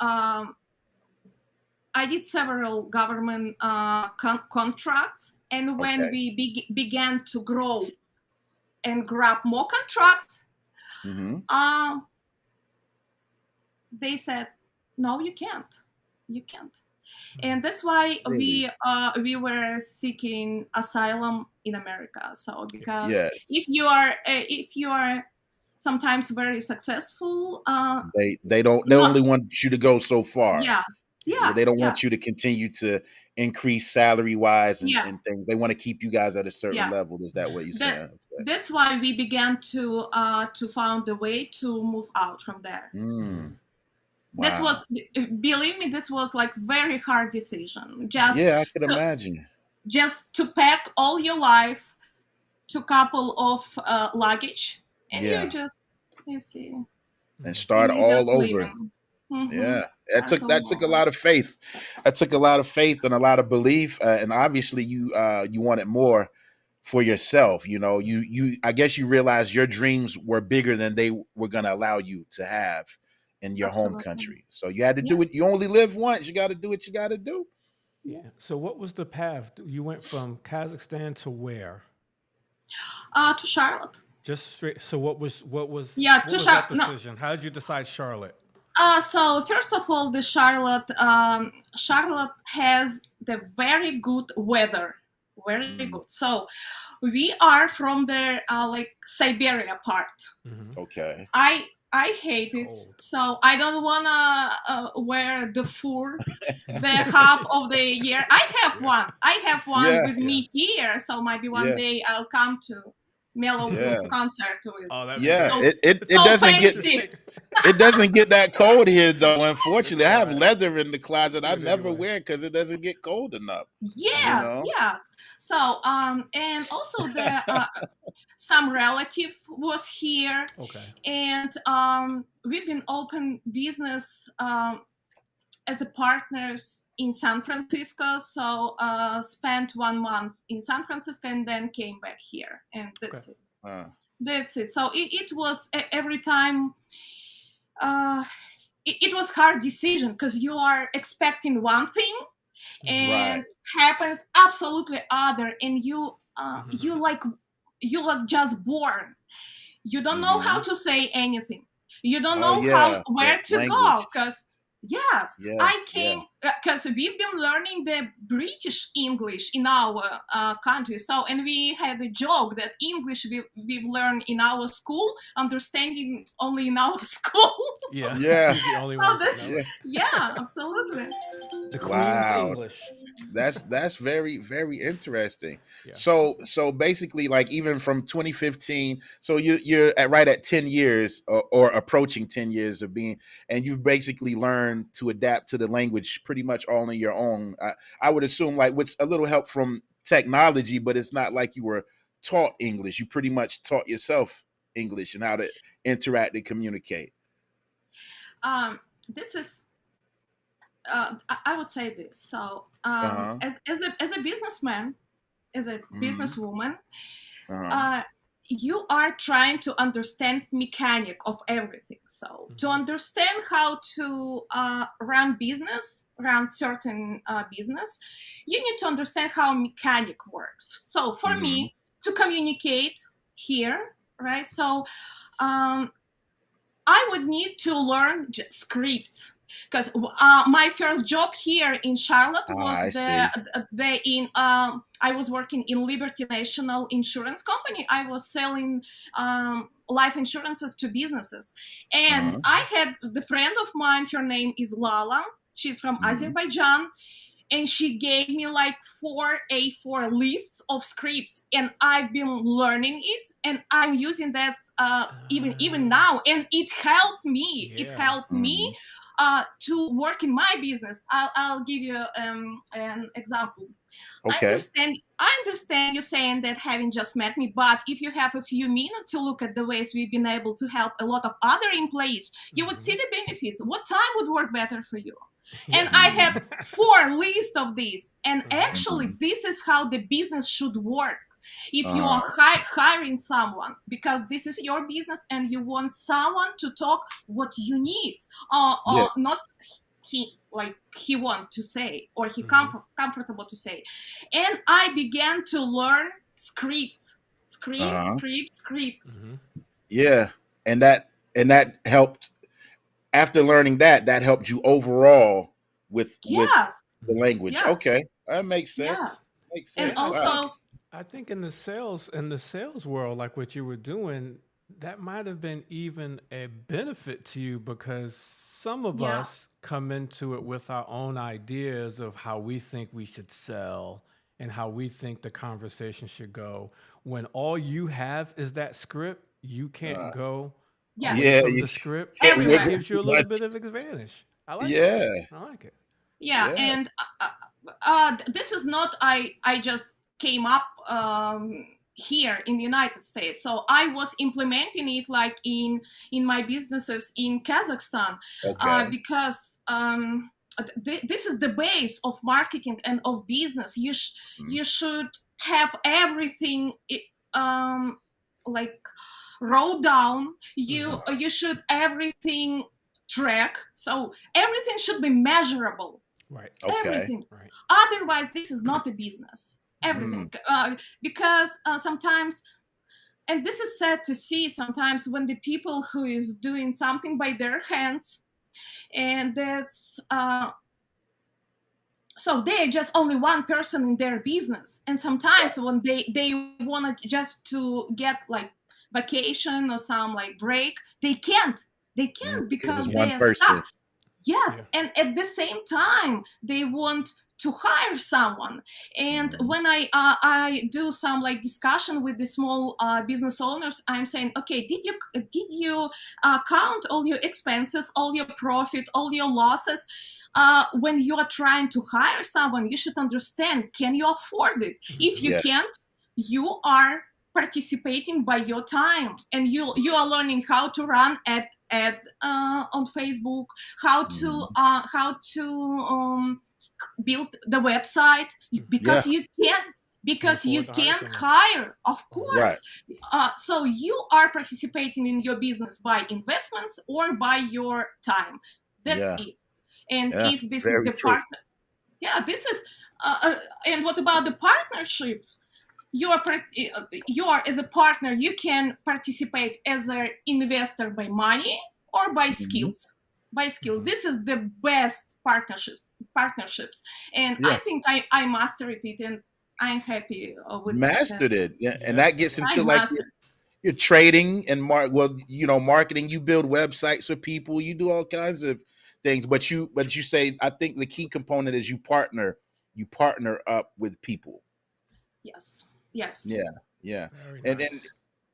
I did several government contracts, and when Okay. we began to grow and grab more contracts, Hmm. they said, no, you can't. And that's why Really? we were seeking asylum in America. So because Yes. if you are sometimes very successful, They not only want you to go so far. yeah, yeah, They don't yeah, want you to continue to increase salary wise yeah, and things. They want to keep you guys at a certain yeah. level. Is that what you're That saying? Okay. that's why we began to find a way to move out from there. Mm, That wow. was, believe me, this was like very hard decision. Just Yeah, I could to, imagine. just to pack all your life to couple of luggage, and Yeah, you see, and and start you just all over. leaving. Mm-hmm. Yeah, Start that all took a over. lot of faith. That took a lot of faith and a lot of belief, and obviously you wanted more for yourself. You know, you I guess you realized your dreams were bigger than they were going to allow you to have in your home Absolutely. country. So you had to do Yes. it. You only live once. You got to do what you got to do. Yeah. Yes. So what was the path? You went from Kazakhstan to where? To Charlotte. Just straight. So Yeah, what to was that Charlotte. No. decision? How did you decide Charlotte? So first of all, the Charlotte has the very good weather, very Mm, good. So we are from the like Siberia part. Mm-hmm. okay. I hate it, Cold. so I don't wanna wear the fur the half of the year. I have one Yeah, with Yeah. me here, so maybe one yeah, day I'll come to Mellow yeah, Groove concert with. Oh, that'd be yeah. So great. It so doesn't get fancy. it doesn't get that cold here though. It's Unfortunately, I all have right. leather in the closet. I Good never anyway. wear because it doesn't get cold enough. You Yes, know. yes. So and also the some relative was here, Okay. and we've been open business as a partners in San Francisco. So spent 1 month in San Francisco and then came back here, and Okay. that's it. Uh, That's it. So it was every time. Uh, it was hard decision because you are expecting one thing Mm-hmm. right. and happens absolutely other, and Mm-hmm. you like just born. You don't know how Hmm. to say anything. You don't Oh know how yeah, the where to go language. because yes, Yeah, I yeah. came because we've been learning the British English in our country. So, and we had a joke that English we've learned in our school, understanding only in our school. Yeah. Yeah. You're the only So ones that that's, know it. yeah, absolutely. The Queen's Wow. English. That's very, very interesting. Yeah. So basically, like even from 2015, so you're right at 10 years or approaching 10 years of being, and you've basically learned to adapt to the language pretty much all on your own. I would assume, like, with a little help from technology, but it's not like you were taught English. You pretty much taught yourself English and how to interact and communicate. This is I would say this. So, Uh-huh. as a businessman, as a businesswoman, Uh-huh. you are trying to understand mechanic of everything. So, to understand how to run certain business, you need to understand how mechanic works. So, for me to communicate here, right? So, I would need to learn scripts, because my first job here in Charlotte was I was working in Liberty National Insurance Company. I was selling life insurances to businesses, and I had the friend of mine. Her name is Lala. She's from Azerbaijan. And she gave me like 4 A4 lists of scripts, and I've been learning it, and I'm using that even now, and it helped me. Yeah. It helped me to work in my business. I'll give you an example. Okay. I understand you saying that having just met me, but if you have a few minutes to look at the ways we've been able to help a lot of other employees, you would see the benefits. What time would work better for you? And I had 4 lists of these. And actually, this is how the business should work. If you are hiring someone, because this is your business and you want someone to talk what you need, or not he want to say, or he comfortable to say. And I began to learn scripts. Yeah. And that helped. After learning that helped you overall with the language. Yes. Okay, that makes sense. Yes. Makes sense. And also, I think in the sales world, like what you were doing, that might have been even a benefit to you, because some of us come into it with our own ideas of how we think we should sell and how we think the conversation should go. When all you have is that script, you can't go from the script. Everywhere. It gives you a little bit of advantage. I like Yeah. it. I like it. Yeah, and this is not I just came up here in the United States. So I was implementing it like in my businesses in Kazakhstan, because this is the base of marketing and of business. You should have everything like wrote down. You should everything track. So everything should be measurable. Right. Okay. Everything. Right. Otherwise, this is not a business. Everything. Because sometimes, and this is sad to see sometimes, when the people who is doing something by their hands, and that's so they're just only one person in their business, and sometimes when they want to just to get like vacation or some like break, they can't because they are stuck. Yes, and at the same time they want to hire someone. And when I do some like discussion with the small business owners, I'm saying, okay, did you count all your expenses, all your profit, all your losses? When you are trying to hire someone, you should understand, can you afford it? If you can't, you are participating by your time, and you are learning how to run ad on Facebook, how to build the website, because you can't hire, of course. So you are participating in your business by investments or by your time. That's it. And if this is the partner, this is and what about the partnerships? You are as a partner, you can participate as an investor by money or by skills. This is the best partnerships, and I Yeah. think I mastered it, and I'm happy with that. Mastered it. Yeah. And Yes. that gets I into like mastered. your trading and marketing. You build websites for people, you do all kinds of things, but you say, I think the key component is you partner up with people. Yes, yes. Yeah. Yeah. Very And nice.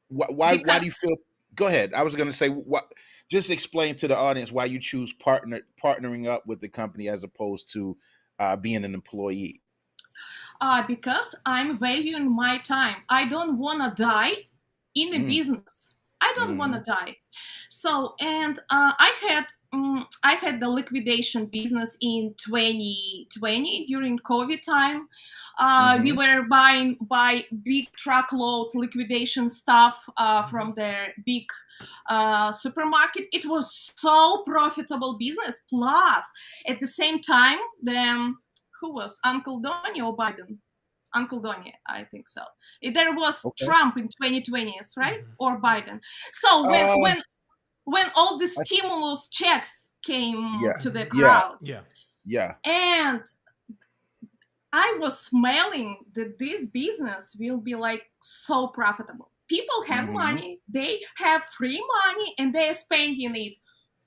why Because do you feel, go ahead. I was going to say, what, just explain to the audience why you choose partnering up with the company as opposed to being an employee. because I'm valuing my time. I don't want to die in a Mm. business. I don't want to Hmm. die. So, and I had the liquidation business in 2020 during COVID time. We Hmm. were buying by big truckloads liquidation stuff from the big supermarket. It was so profitable business. Plus, at the same time, the who was Uncle Donny or Biden? Uncle Donny, I think so. There was Okay. Trump in 2020, right? Mhm. Or Biden. So Uh, when all the I, stimulus checks came yeah. to the Yeah. crowd, Yeah. Yeah. and I was smelling that this business will be like so profitable. People have Hmm. money, they have free money, and they are spending it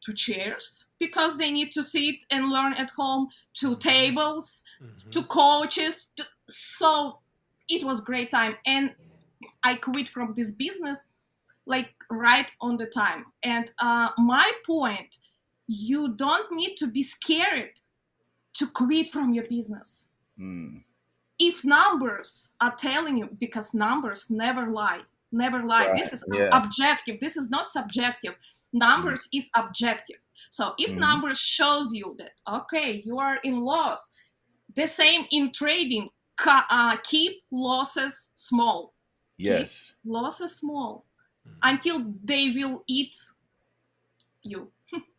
to chairs because they need to sit and learn at home, to tables, to coaches. So it was great time, and I quit from this business like right on the time. And my point, you don't need to be scared to quit from your business Mm. if numbers are telling you, because numbers never lie, Right. this is Yeah. objective, this is not subjective. Mm. Numbers is objective. So if Hmm. numbers shows you that okay, you are in loss, the same in trading, keep losses small, keep Yes. losses small until they will eat you.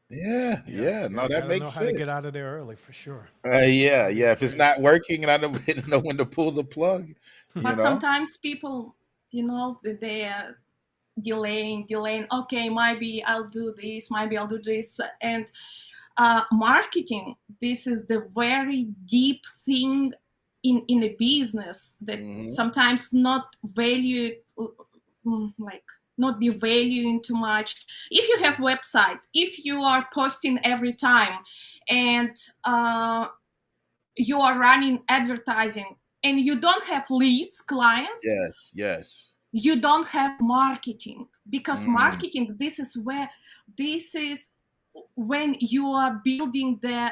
Yeah. Yeah. Yeah. No, that Gotta know makes how to sense. get out of there early for sure. Yeah. Very Yeah. If it's true. not working, and I don't know when to pull the plug, you But know. sometimes people, they are delaying. Okay, maybe I'll do this, maybe I'll do this. And marketing, this is the very deep thing in a business that Hmm. sometimes not valued, like not be valuing too much. If you have website, if you are posting every time, and you are running advertising, and you don't have leads, clients, Yes. Yes. you don't have marketing, because Mm. marketing, this is when you are building the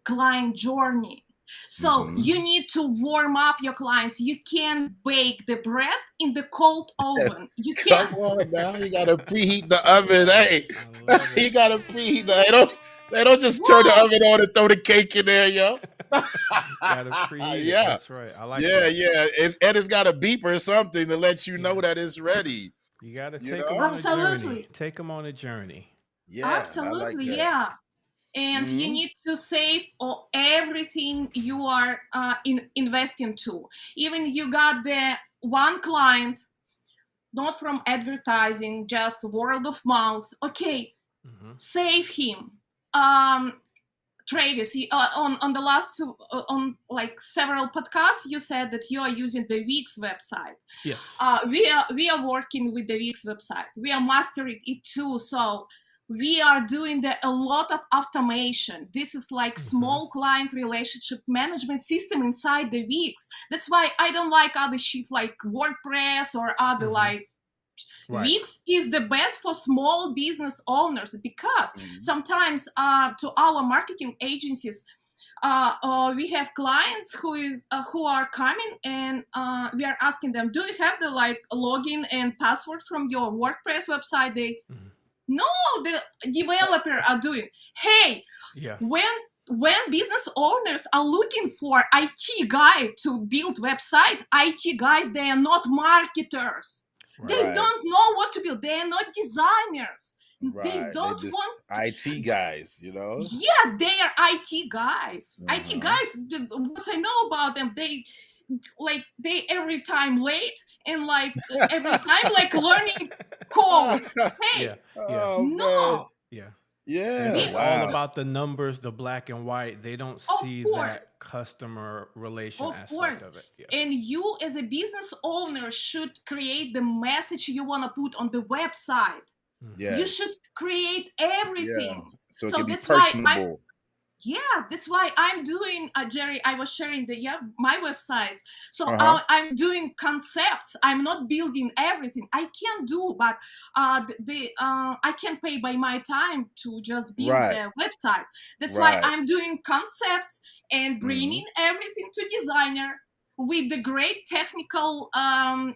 client journey. So Hmm. you need to warm up your clients. You can't bake the bread in the cold oven, you Come can't. on now, you gotta preheat the oven. Hey, I love you it. gotta preheat the. They don't just turn the Whoa. oven on and throw the cake in there, yo. Gotta preheat it. Yeah, That's right. I like yeah, that. yeah. It's got a beep or something to let you know Yeah. that it's ready. You gotta You take them know? on a journey. Absolutely. Take them on a journey. Yeah, I like Absolutely, that. yeah. And you Hmm. need to save everything you are investing to. Even you got the one client, not from advertising, just word of mouth. Okay, Hmm. save him. Um, Travis, on the last two, on like several podcasts, you said that you are using the Wix website. Yes. We are working with the Wix website. We are mastering it too. So we are doing a lot of automation. This is like Hmm. small client relationship management system inside the Wix. That's why I don't like other shit like WordPress or other Hmm. like. Right. Wix is the best for small business owners, because Hmm. sometimes to our marketing agencies, we have clients who are coming, and we are asking them, do you have the like login and password from your WordPress website? They Mhm. no, the developer are doing. Hey, Yeah. when business owners are looking for IT guy to build website, IT guys, they are not marketers. They Right. Right, don't know what to build. They are not designers. They right. They don't just want. IT guys, you know. Yes, they are IT guys. IT Uh-huh. guys. What I know about them, they every time late, and like every time like learning codes. Yeah. Hey, Yeah. Oh man. no. Yeah. If Yeah. it's If, all Wow. about the numbers, the black and white, they don't of see course, that customer relation of aspect course. of it. Yeah. And you as a business owner should create the message you want to put on the website. Mhm. You Yes. should create Yeah. everything. So it So can be that's why personable. yes, that's why I'm doing, Jerry. I was sharing my websites. So Uh-huh. I'm doing concepts. I'm not building everything. I can do, but I can pay by my time to just build Right. the website. That's why Right. I'm doing concepts and hmm bringing everything to designer with the great technical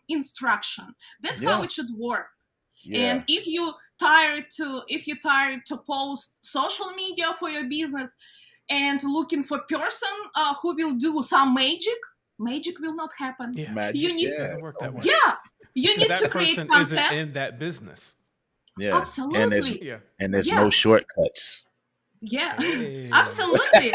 instruction. That's how Yeah. it should work. Yeah. And if you tired to post social media for your business and looking for person who will do some magic will not happen. Yeah. Magic. You need, It Yeah. doesn't work that way. yeah, you Because need to that create person isn't content. in that business. Yeah. Absolutely. Yeah. And there's Yeah. no shortcuts. Yeah. Hey. Absolutely.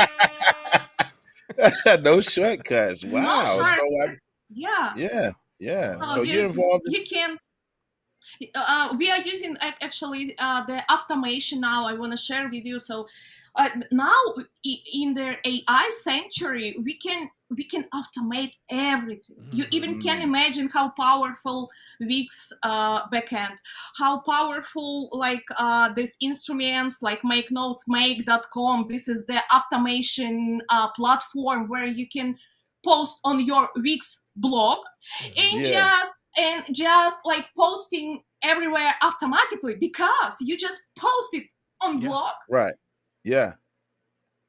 No shortcuts. No Wow. So short. Yeah. yeah. Yeah. So So you're involved in you can. We are using actually the automation now. I want to share with you. So now in the AI century, we can automate everything. You even can imagine how powerful Wix backend, how powerful like these instruments like Make Notes, Make.com. This is the automation platform where you can post on your Wix blog and Yeah. just like posting everywhere automatically because you just post it on Yeah. blog Right. Yeah.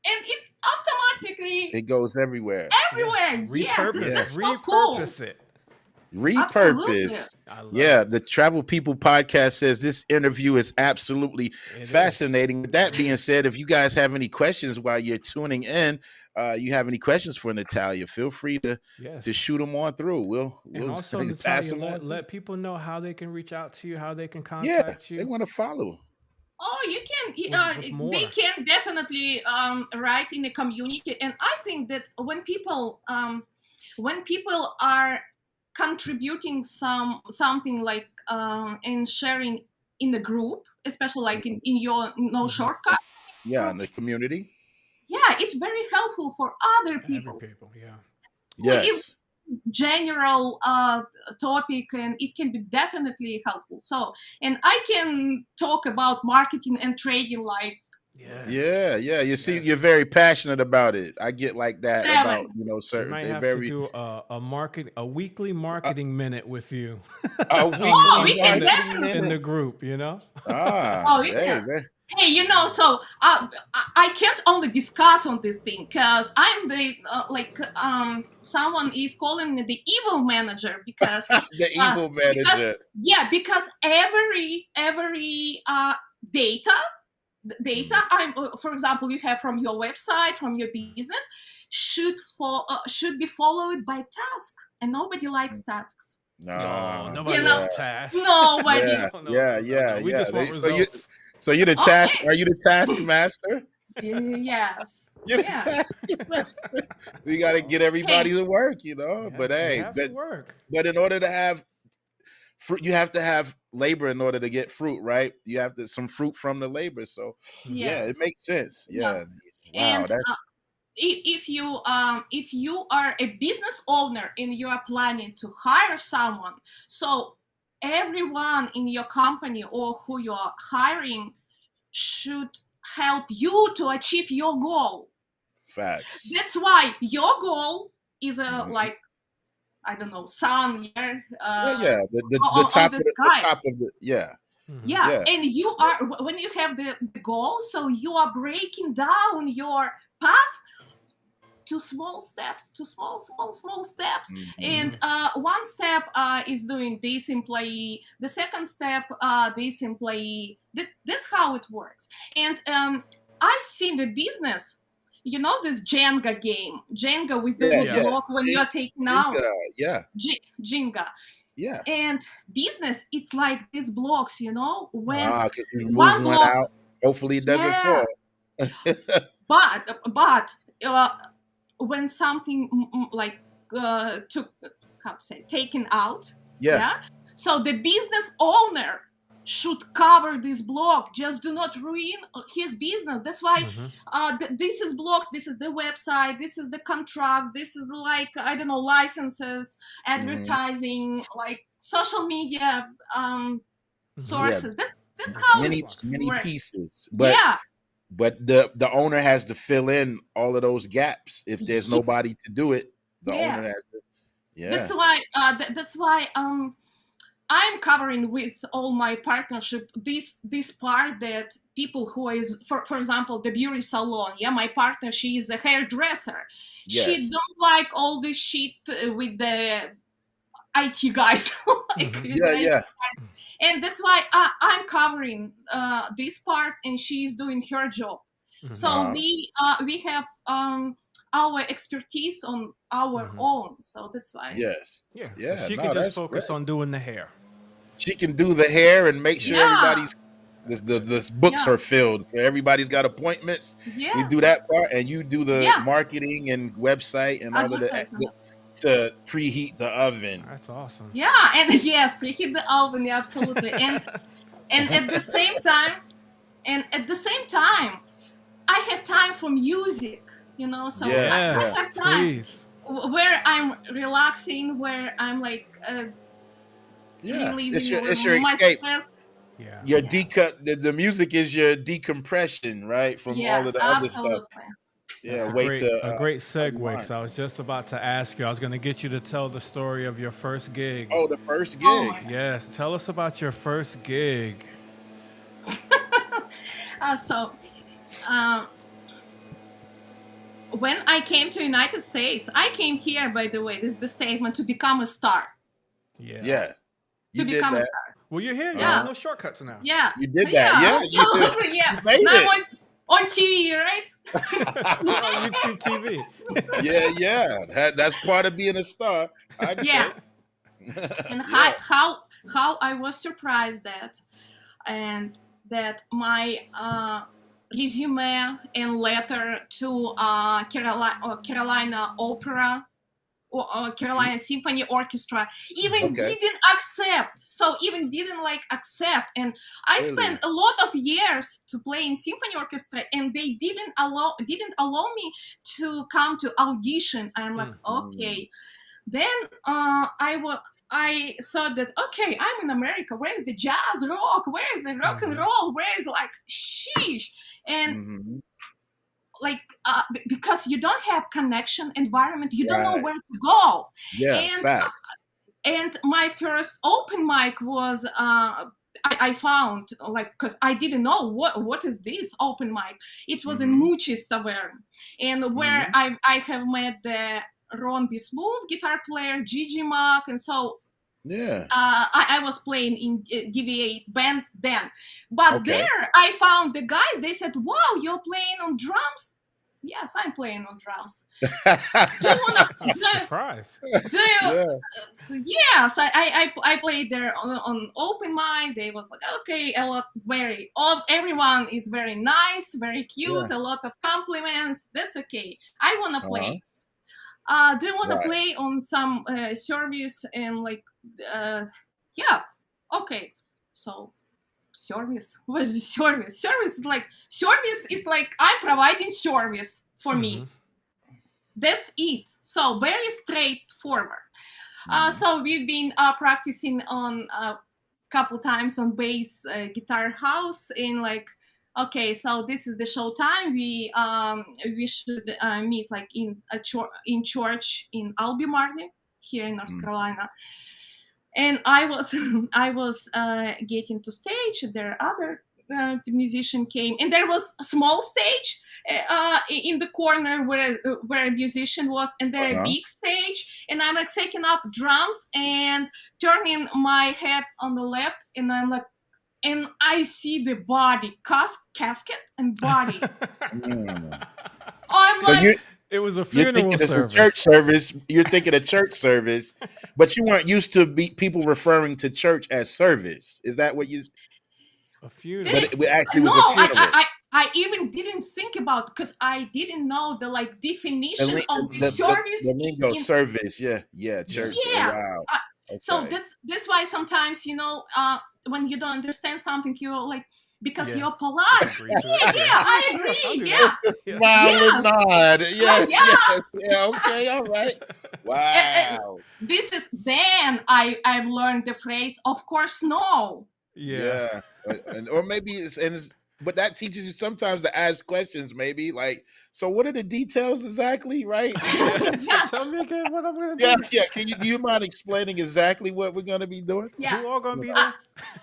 and it automatically It goes everywhere. everywhere. Yeah, Repurpose. that's so cool. Repurpose it. Absolutely. Repurpose. I love Yeah, it. the Travel People podcast says this interview is absolutely It is. fascinating. With that being said, if you guys have any questions while you're tuning in, you have any questions for Natalya, feel free to Yes. shoot them on through. We'll And also, pass Natalya, them on. let people know how they can reach out to you, how they can Yeah, contact they you want to follow. Oh, you can. with more. They can definitely write in the community, and I think that when people are contributing something like and sharing in the group, especially like in your no Mhm. shortcut Yeah, group, in the community. yeah, it's very helpful for other Every people. people. Yeah. Yes. General topic, and it can be definitely helpful. So, and I can talk about marketing and trading like Yes. Yeah. You see, Yes. you're very passionate about it. I get like that about 7. We certain. might They're have very to do a weekly marketing minute with you a Oh, we weekly can marketing definitely. in the minute. group. You know. Ah, Oh, we hey, can. man. Hey, so I can't only discuss on this thing because I'm the someone is calling me the evil manager because The evil manager. because every data I'm for example you have from your website, from your business, should be followed by task, and nobody likes tasks. No, Nah, nobody You know, wants tasks. nobody. yeah, No. We yeah. just want So results. you're the task. Okay. Are you the taskmaster? Yes. You're the Yeah. taskmaster. We got to get everybody to work, But Yes, hey, we have to work. but in order to have fruit, you have to have labor in order to get fruit, right? You have some fruit from the labor. So yeah, it Yes. makes sense. Yeah. Yeah. Wow. And if you are a business owner and you are planning to hire someone, so everyone in your company or who you are hiring should help you to achieve your goal. Facts. That's why your goal is Mhm. like, I don't know, sun here Yeah. The on top the of the sky. top of the Mhm. Yeah, and you are, when you have the goal, so you are breaking down your path to small steps, to small steps. Mhm. And one step is doing this employee, the second step this employee. That's how it works. And I see the business, this Jenga game, Jenga with the Yeah, wood yeah. block when you're taking out Yeah. Jenga. Yeah. And business, it's like these blocks, when 'Cause you move one one block, out. Hopefully it doesn't yeah, fall. but when something like taken out, Yeah. so the business owner should cover this block. Just do not ruin his business. That's why this is blocked. This is the website. This is the contracts. This is like, I don't know, licenses, advertising, like social media sources. That's how many it many works. pieces, but Yeah. but the owner has to fill in all of those gaps. If there's nobody to do it, the owner Yes. has to. Yeah. That's why. That's why. I'm covering with all my partnership this part that people who is, for example, the beauty salon. Yeah, my partner, she is a hairdresser. Yes. She don't like all this shit with the IT guys. Like, Yeah. and that's why I'm covering this part, and she's doing her job. So we have our expertise on our own. So that's why. Yes. Yeah. Yeah. So she no, can just that's focus great. on doing the hair. She can do the hair and make sure everybody's the books Yeah. are filled. So everybody's got appointments. Yeah. You do that part, and you do the Yeah. marketing and website and all of Advertising. to preheat the oven. That's awesome. Yeah, and yes, preheat the oven, yeah, absolutely. And at the same time, I have time for music, you know. So I Yes, have time please. where I'm relaxing, where I'm like Yeah, releasing it's your my escape. stress. Yeah. Your the music is your decompression, right? From all of Yes, the other stuff. absolutely. Yeah, That's way to a great segue. unwind. Because I was just about to ask you. I was going to get you to tell the story of your first gig. Oh, the first gig. Oh my Yes, tell us about your first gig. When I came to United States, I came here, by the way, this is the statement, to become a star. Yeah. Yeah, To you did become a that. star. Well, you're here. You Yeah. have no shortcuts now. Yeah. You did that. Yeah, you did. absolutely. Yeah. You made Now it. I'm on TV, right? On YouTube TV. Yeah. That's part of being a star. I'd Yeah. say. And Yeah. how I was surprised that my resume and letter to Carolina Opera or Carolina Symphony Orchestra even Okay. didn't accept. So even didn't like accept. And I Really? spent a lot of years to play in symphony orchestra, and they didn't allow me to come to audition. I'm like, okay. Then I thought that, okay, I'm in America. Where is the jazz rock? Where is the rock and roll? Where is like sheesh? And like because you don't have connection environment, you don't know Right. where to go. Yeah, And facts. and my first open mic was I found, like, because I didn't know what is this open mic. It was in Muchis Tavern, and where I have met the Ron B. Smooth guitar player, Gigi Mack, and so Yeah. I was playing in DV8 band then. But Okay. there I found the guys, they said, wow, you're playing on drums? Yes, I'm playing on drums. Do you wanna Surprise. do you, Yeah. yes, I played there on open mic. They was like, okay, a lot everyone is very nice, very cute, a lot of compliments. That's okay. I wanna play. Do you want to Right. play on some service and like yeah, okay. So service, what is the service? Service is like I'm providing service for me. That's it. So very straightforward. So we've been practicing on a couple times on bass guitar house in like, okay, so this is the show time. We should meet like in church in Albemarle here in North Carolina. And I was getting to stage. There other the musician came, and there was a small stage in the corner where a musician was, and there a big stage. And I'm like setting up drums and turning my head on the left, and I'm like, and I see the body, casket and body. I'm So like, It was a you're funeral thinking it's a service. church service. You're thinking a church service, but you weren't used to people referring to church as service. Is that what you? A funeral. But it actually no, was a funeral. I even didn't think about, because I didn't know the like definition of the service. The lingo service, yeah, church. Yes. Wow. So Okay. that's why sometimes, you know, when you don't understand something, you're like, because Yeah. you're polite. Agree to it. Yeah, Yeah. I Sure, I'll agree. do Yeah. that. Yeah. Smile and Yes. nod. Yes, Yeah. yes, yeah. Okay, all right. And Wow. this is then I've learned the phrase, of course, no. Yeah. Yeah, or maybe but that teaches you sometimes to ask questions. Maybe like, so what are the details exactly, right? Yeah. So Yeah. tell me again what I'm gonna Yeah, do. yeah. Do you mind explaining exactly what we're gonna be doing? Yeah. Who all gonna be I, there?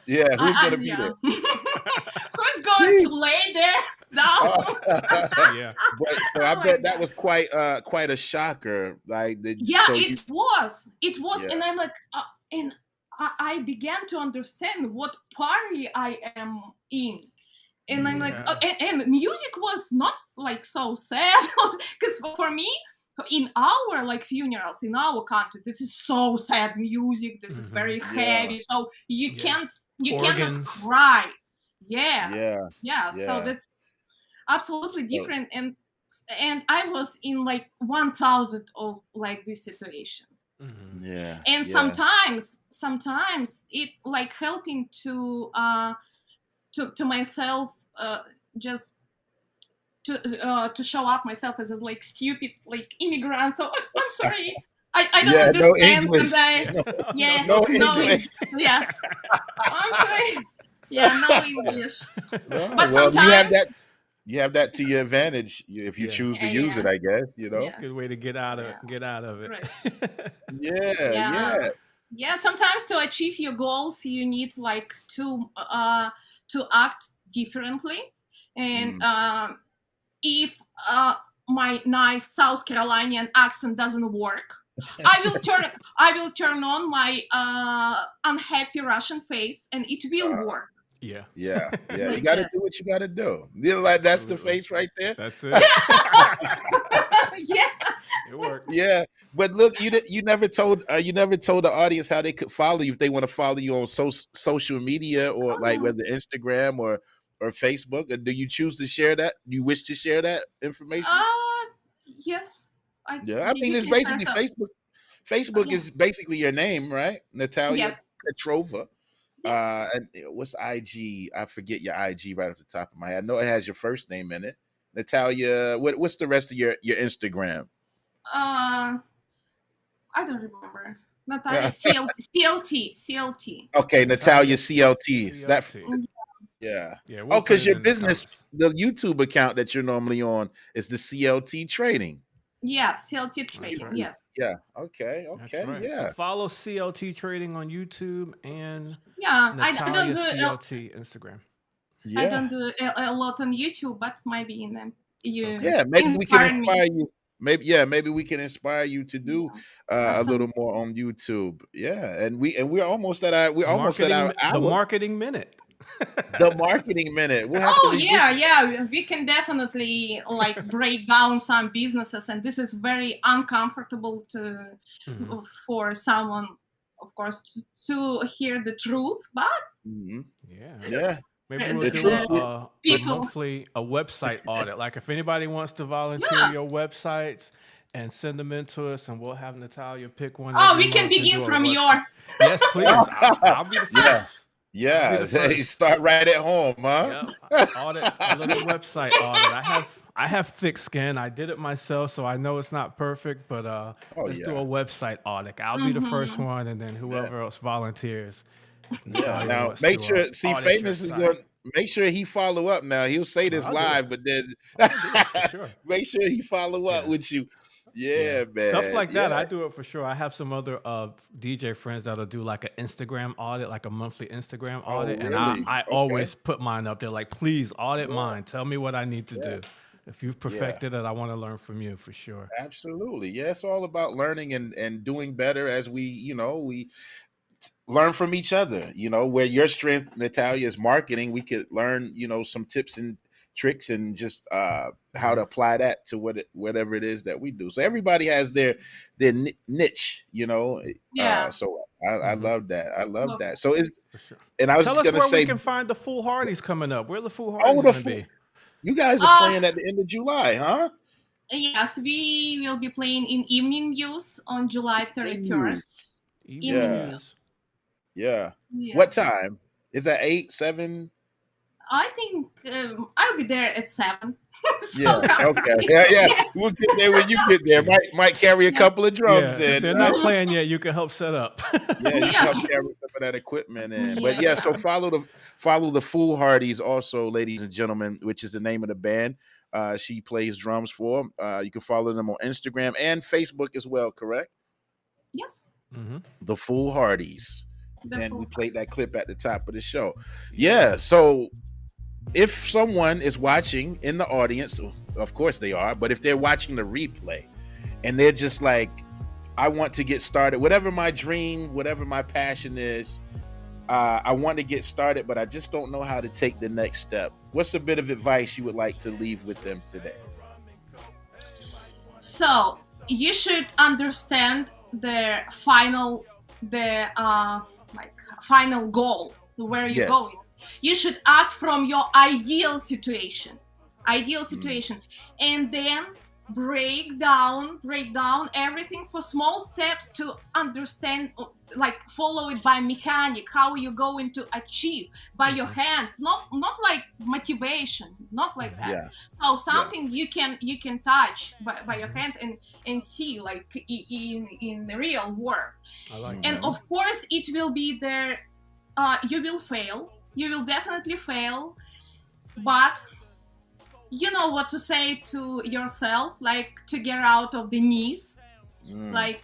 Yeah, who's gonna be yeah. there? Who's going to lay there down? Yeah. But so I Oh my bet that God. was quite a shocker. Like, Yeah, so you, it was. It was. yeah, And I'm like, and I began to understand what party I am in. And I'm like, Yeah. and music was not like so sad. Because for me, in our like funerals in our country, this is so sad music. This is very yeah, heavy. So you Yeah. cannot Organs. cry. yeah, Yes. Yeah. So yeah. that's absolutely So, different. And I was in like 1,000 of like this situation. Mhm. yeah, And yeah, sometimes it like helping to myself, just to show up myself as a like stupid like immigrant. So I'm sorry, I don't yeah. No understand English. sometimes. No, Yeah, no no, English. yeah, I'm sorry. Yeah, no English. No, But well, sometimes, you have that to your advantage if you Yeah. choose to yeah, use it. I guess you know. Good way to yes, get out of it. right, Yeah, yeah, yeah. yeah. Sometimes to achieve your goals, you need like to act differently, and Mm. if my nice South Carolinian accent doesn't work, I will turn on my unhappy Russian face, and it will Uh, work. Yeah. yeah, yeah. You Like got to that. do what you got to do. You know, like that's the Absolutely. face right there. That's it. Yeah. It worked. Yeah, but look, you never told the audience how they could follow you if they want to follow you on social media or like Oh, whether Instagram or Facebook. Or do you choose to share that? Do you wish to share that information? yes. Yeah, I mean You it's can share basically some. Facebook. Facebook Yeah. is basically your name, right? Natalya Yes. Petrova. Yes. And what's IG? I forget your IG right off the top of my head. I know it has your first name in it. Natalia, what's the rest of your Instagram? I don't remember. Natalia CLT. Okay, Natalia Natalia CLT. That CLT. yeah. Yeah, Oh, we'll put because it your in the business, comments. the YouTube account that you're normally on is the CLT Trading. Yeah, CLT That's trading. right. Yes. Yeah. Okay. That's Okay. right. So Yeah. follow CLT Trading on YouTube and Yeah. I don't Natalia do CLT Instagram. I Yeah. don't do a lot on YouTube, but maybe in them you Okay. Yeah. Maybe we can inspire me. inspire you. Maybe we can inspire you to do a Awesome. little more on YouTube. Yeah. And we're almost at our The hour. marketing minute. The marketing minute. We'll have to Oh revisit. yeah. We can definitely like break down some businesses, and this is very uncomfortable Mhm. for someone, of course, to hear the truth. But Mhm. Yeah. Yeah. Maybe the, we'll The do truth. a people, website audit. Like if anybody wants to volunteer yeah. your websites and send them in to us, and we'll have Natalia pick one Oh, every we can month and begin do a from website. your. Yes, please. I'll be the Yeah. first. Yeah. I'll be the Hey, first. start right at home, huh? Yep. Audit a little website audit. I have thick skin. I did it myself, so I know it's not perfect, but Oh let's do a yeah. website audit. I'll be the first Mhm. one, and then Yeah. whoever else volunteers. If Yeah. Natalia Now wants make to sure see audit your famous is site. going make sure he follow up now. He'll say this I'll do it. live, but then I'll do it for sure. make sure he follow up Yeah. with you. Yeah, Yeah, stuff man. like that, Yeah. I do it for sure. I have some other DJ friends that'll do like an Instagram audit, like a monthly Instagram Oh, audit, and really? I Okay. always put mine up there. Like, please audit Yeah. mine. Tell me what I need to Yeah. do. If you've Yeah. perfected it, I want to learn from you for sure. Absolutely. Yeah, it's all about learning and doing better as we learn from each other. Where your strength, Natalia, is marketing, we could learn, some tips and tricks and just how to apply that to whatever it is that we do. So everybody has their niche, Yeah. So I Mhm. love that. I love Well, that. So For sure. and I was Tell just us gonna where we say, can find the Fool Hardies coming up. Where the Fool oh, Hardies the going to be? you guys are uh, playing at the end of July, huh? yes, we will be playing in Evening News on July 31st. News. Evening Evening Yeah, News. news. yeah. Yeah. What time? Is that 8, 7? I think I'll be there at 7. Yeah. So come Okay. see. Yeah. We'll get there when you get there. Might carry a Yeah. couple of drums Yeah, if in. they're not playing yet, you can help set up. Yeah, you can Yeah. help carry some of that equipment in. But yeah, so Yeah. follow the Fool Hardies also, ladies and gentlemen, which is the name of the band. She plays drums for 'em. You can follow them on Instagram and Facebook as well, correct? Yes. Hmm. The Fool Hardies. The And we full. played that clip at the top of the show. Yeah, so if someone is watching in the audience, of course they are, but if they're watching the replay and they're just like, I want to get started, whatever my dream, whatever my passion is, I want to get started, but I just don't know how to take the next step. What's a bit of advice you would like to leave with them today? So you should understand the final final goal, where you're Yes. going. You should act from your ideal situation, and then break down everything for small steps to understand, like follow it by mechanic, how you're going to achieve by your hand, not like motivation, not like that. Yeah. So something you can touch by your hand and see, like in the real world. I like And that. of course it will be there. You will fail, you will definitely fail, but you know what to say to yourself, like to get out of the knees, like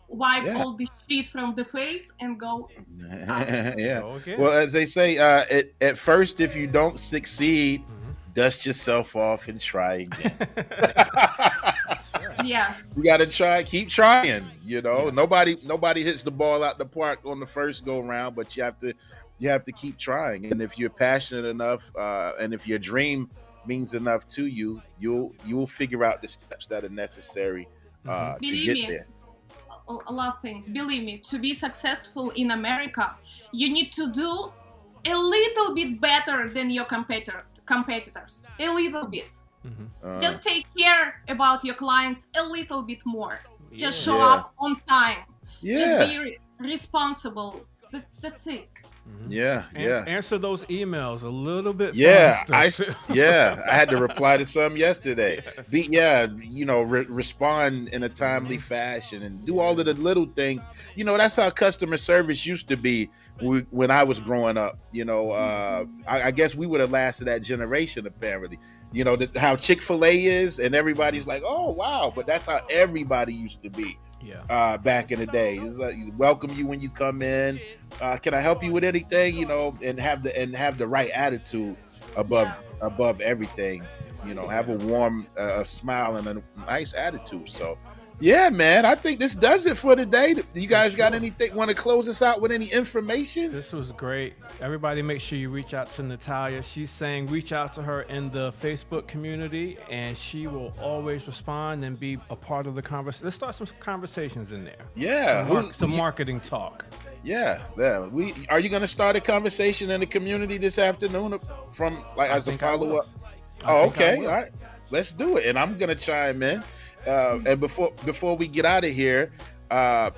wipe Yeah. all the shit from the face and go. Yeah. Go again. Well, as they say, at first, if you don't succeed, dust yourself off and try again. Yes. You got to try, keep trying. You know, nobody hits the ball out the park on the first go round, but you have to keep trying. And if you're passionate enough, and if your dream means enough to you, you'll figure out the steps that are necessary to Believe get me, there. a lot of things. Believe me, to be successful in America, you need to do a little bit better than your competitors. A little bit. Just take care about your clients a little bit more. Just show Yeah. up on time. Yeah. Just be responsible. That's it. Yeah. Yeah. Answer those emails a little bit Yeah, faster. too. I had to reply to some yesterday. Respond in a timely fashion and do all of the little things. You know, that's how customer service used to be when I was growing up. You know, I guess we would have lasted that generation apparently. You know, how Chick-fil-A is, and everybody's like, oh wow, but that's how everybody used to be. Yeah. Back in the day, it was like, welcome you when you come in. Can I help you with anything? You know, and have the right attitude above everything. You know, have a warm smile and a nice attitude. So, yeah, man, I think this does it for today. You guys got anything? Want to close us out with any information? This was great. Everybody, make sure you reach out to Natalya. She's saying reach out to her in the Facebook community, and she will always respond and be a part of the conversation. Let's start some conversations in there. Yeah, Some marketing talk. Yeah. Are you going to start a conversation in the community this afternoon from as a follow up? Oh, okay. All right. Let's do it. And I'm going to chime in. And before we get out of here,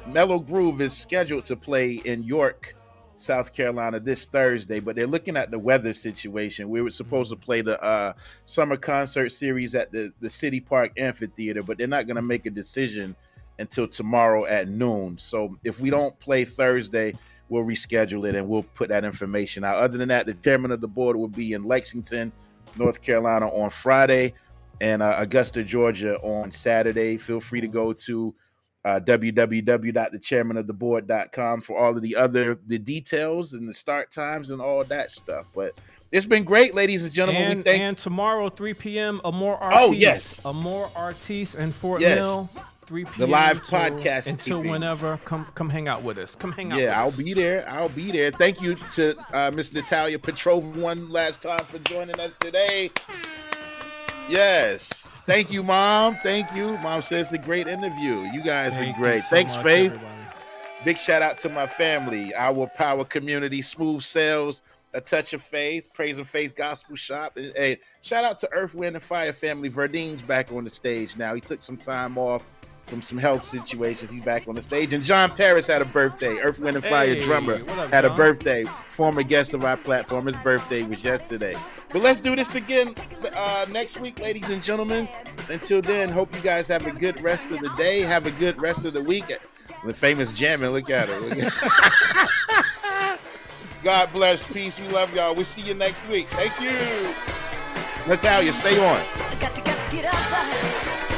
Mellow Groove is scheduled to play in York, South Carolina this Thursday, but they're looking at the weather situation. We were supposed to play the summer concert series at the City Park Amphitheater, but they're not going to make a decision until tomorrow at noon. So if we don't play Thursday, we'll reschedule it and we'll put that information out. Other than that, the chairman of the board will be in Lexington, North Carolina on Friday, and Augusta, Georgia on Saturday. Feel free to go to www.thechairmanoftheboard.com for all of the details and the start times and all that stuff. But it's been great, ladies and gentlemen. And tomorrow, 3 p.m., Amor Artis. Oh, yes. Amor Artis and Fort Yes. Mill. 3 p.m. The live podcast until taping. whenever. Come hang out with us. Come hang out with I'll us. be there. Thank you to Miss Natalya Petrova one last time for joining us today. Yes. Thank you, Mom. Thank you. Mom says it's a great interview. You guys are great. You so Thanks, much, Faith. everybody. Big shout out to my family, our power community, Smooth Sales, A Touch of Faith, Praise and Faith Gospel Shop. And hey, shout out to Earth, Wind, and Fire family. Verdine's back on the stage now. He took some time off from some health situations. He's back on the stage. And John Paris had a birthday. Earth, Wind, and Fire Hey, drummer what up, had a John? birthday. Former guest of our platform. His birthday was yesterday. But let's do this again next week, ladies and gentlemen. Until then, hope you guys have a good rest of the day. Have a good rest of the week. The famous jamming. Look at it. God bless. Peace. We love y'all. We'll see you next week. Thank you. Natalya, stay on. I got to get up.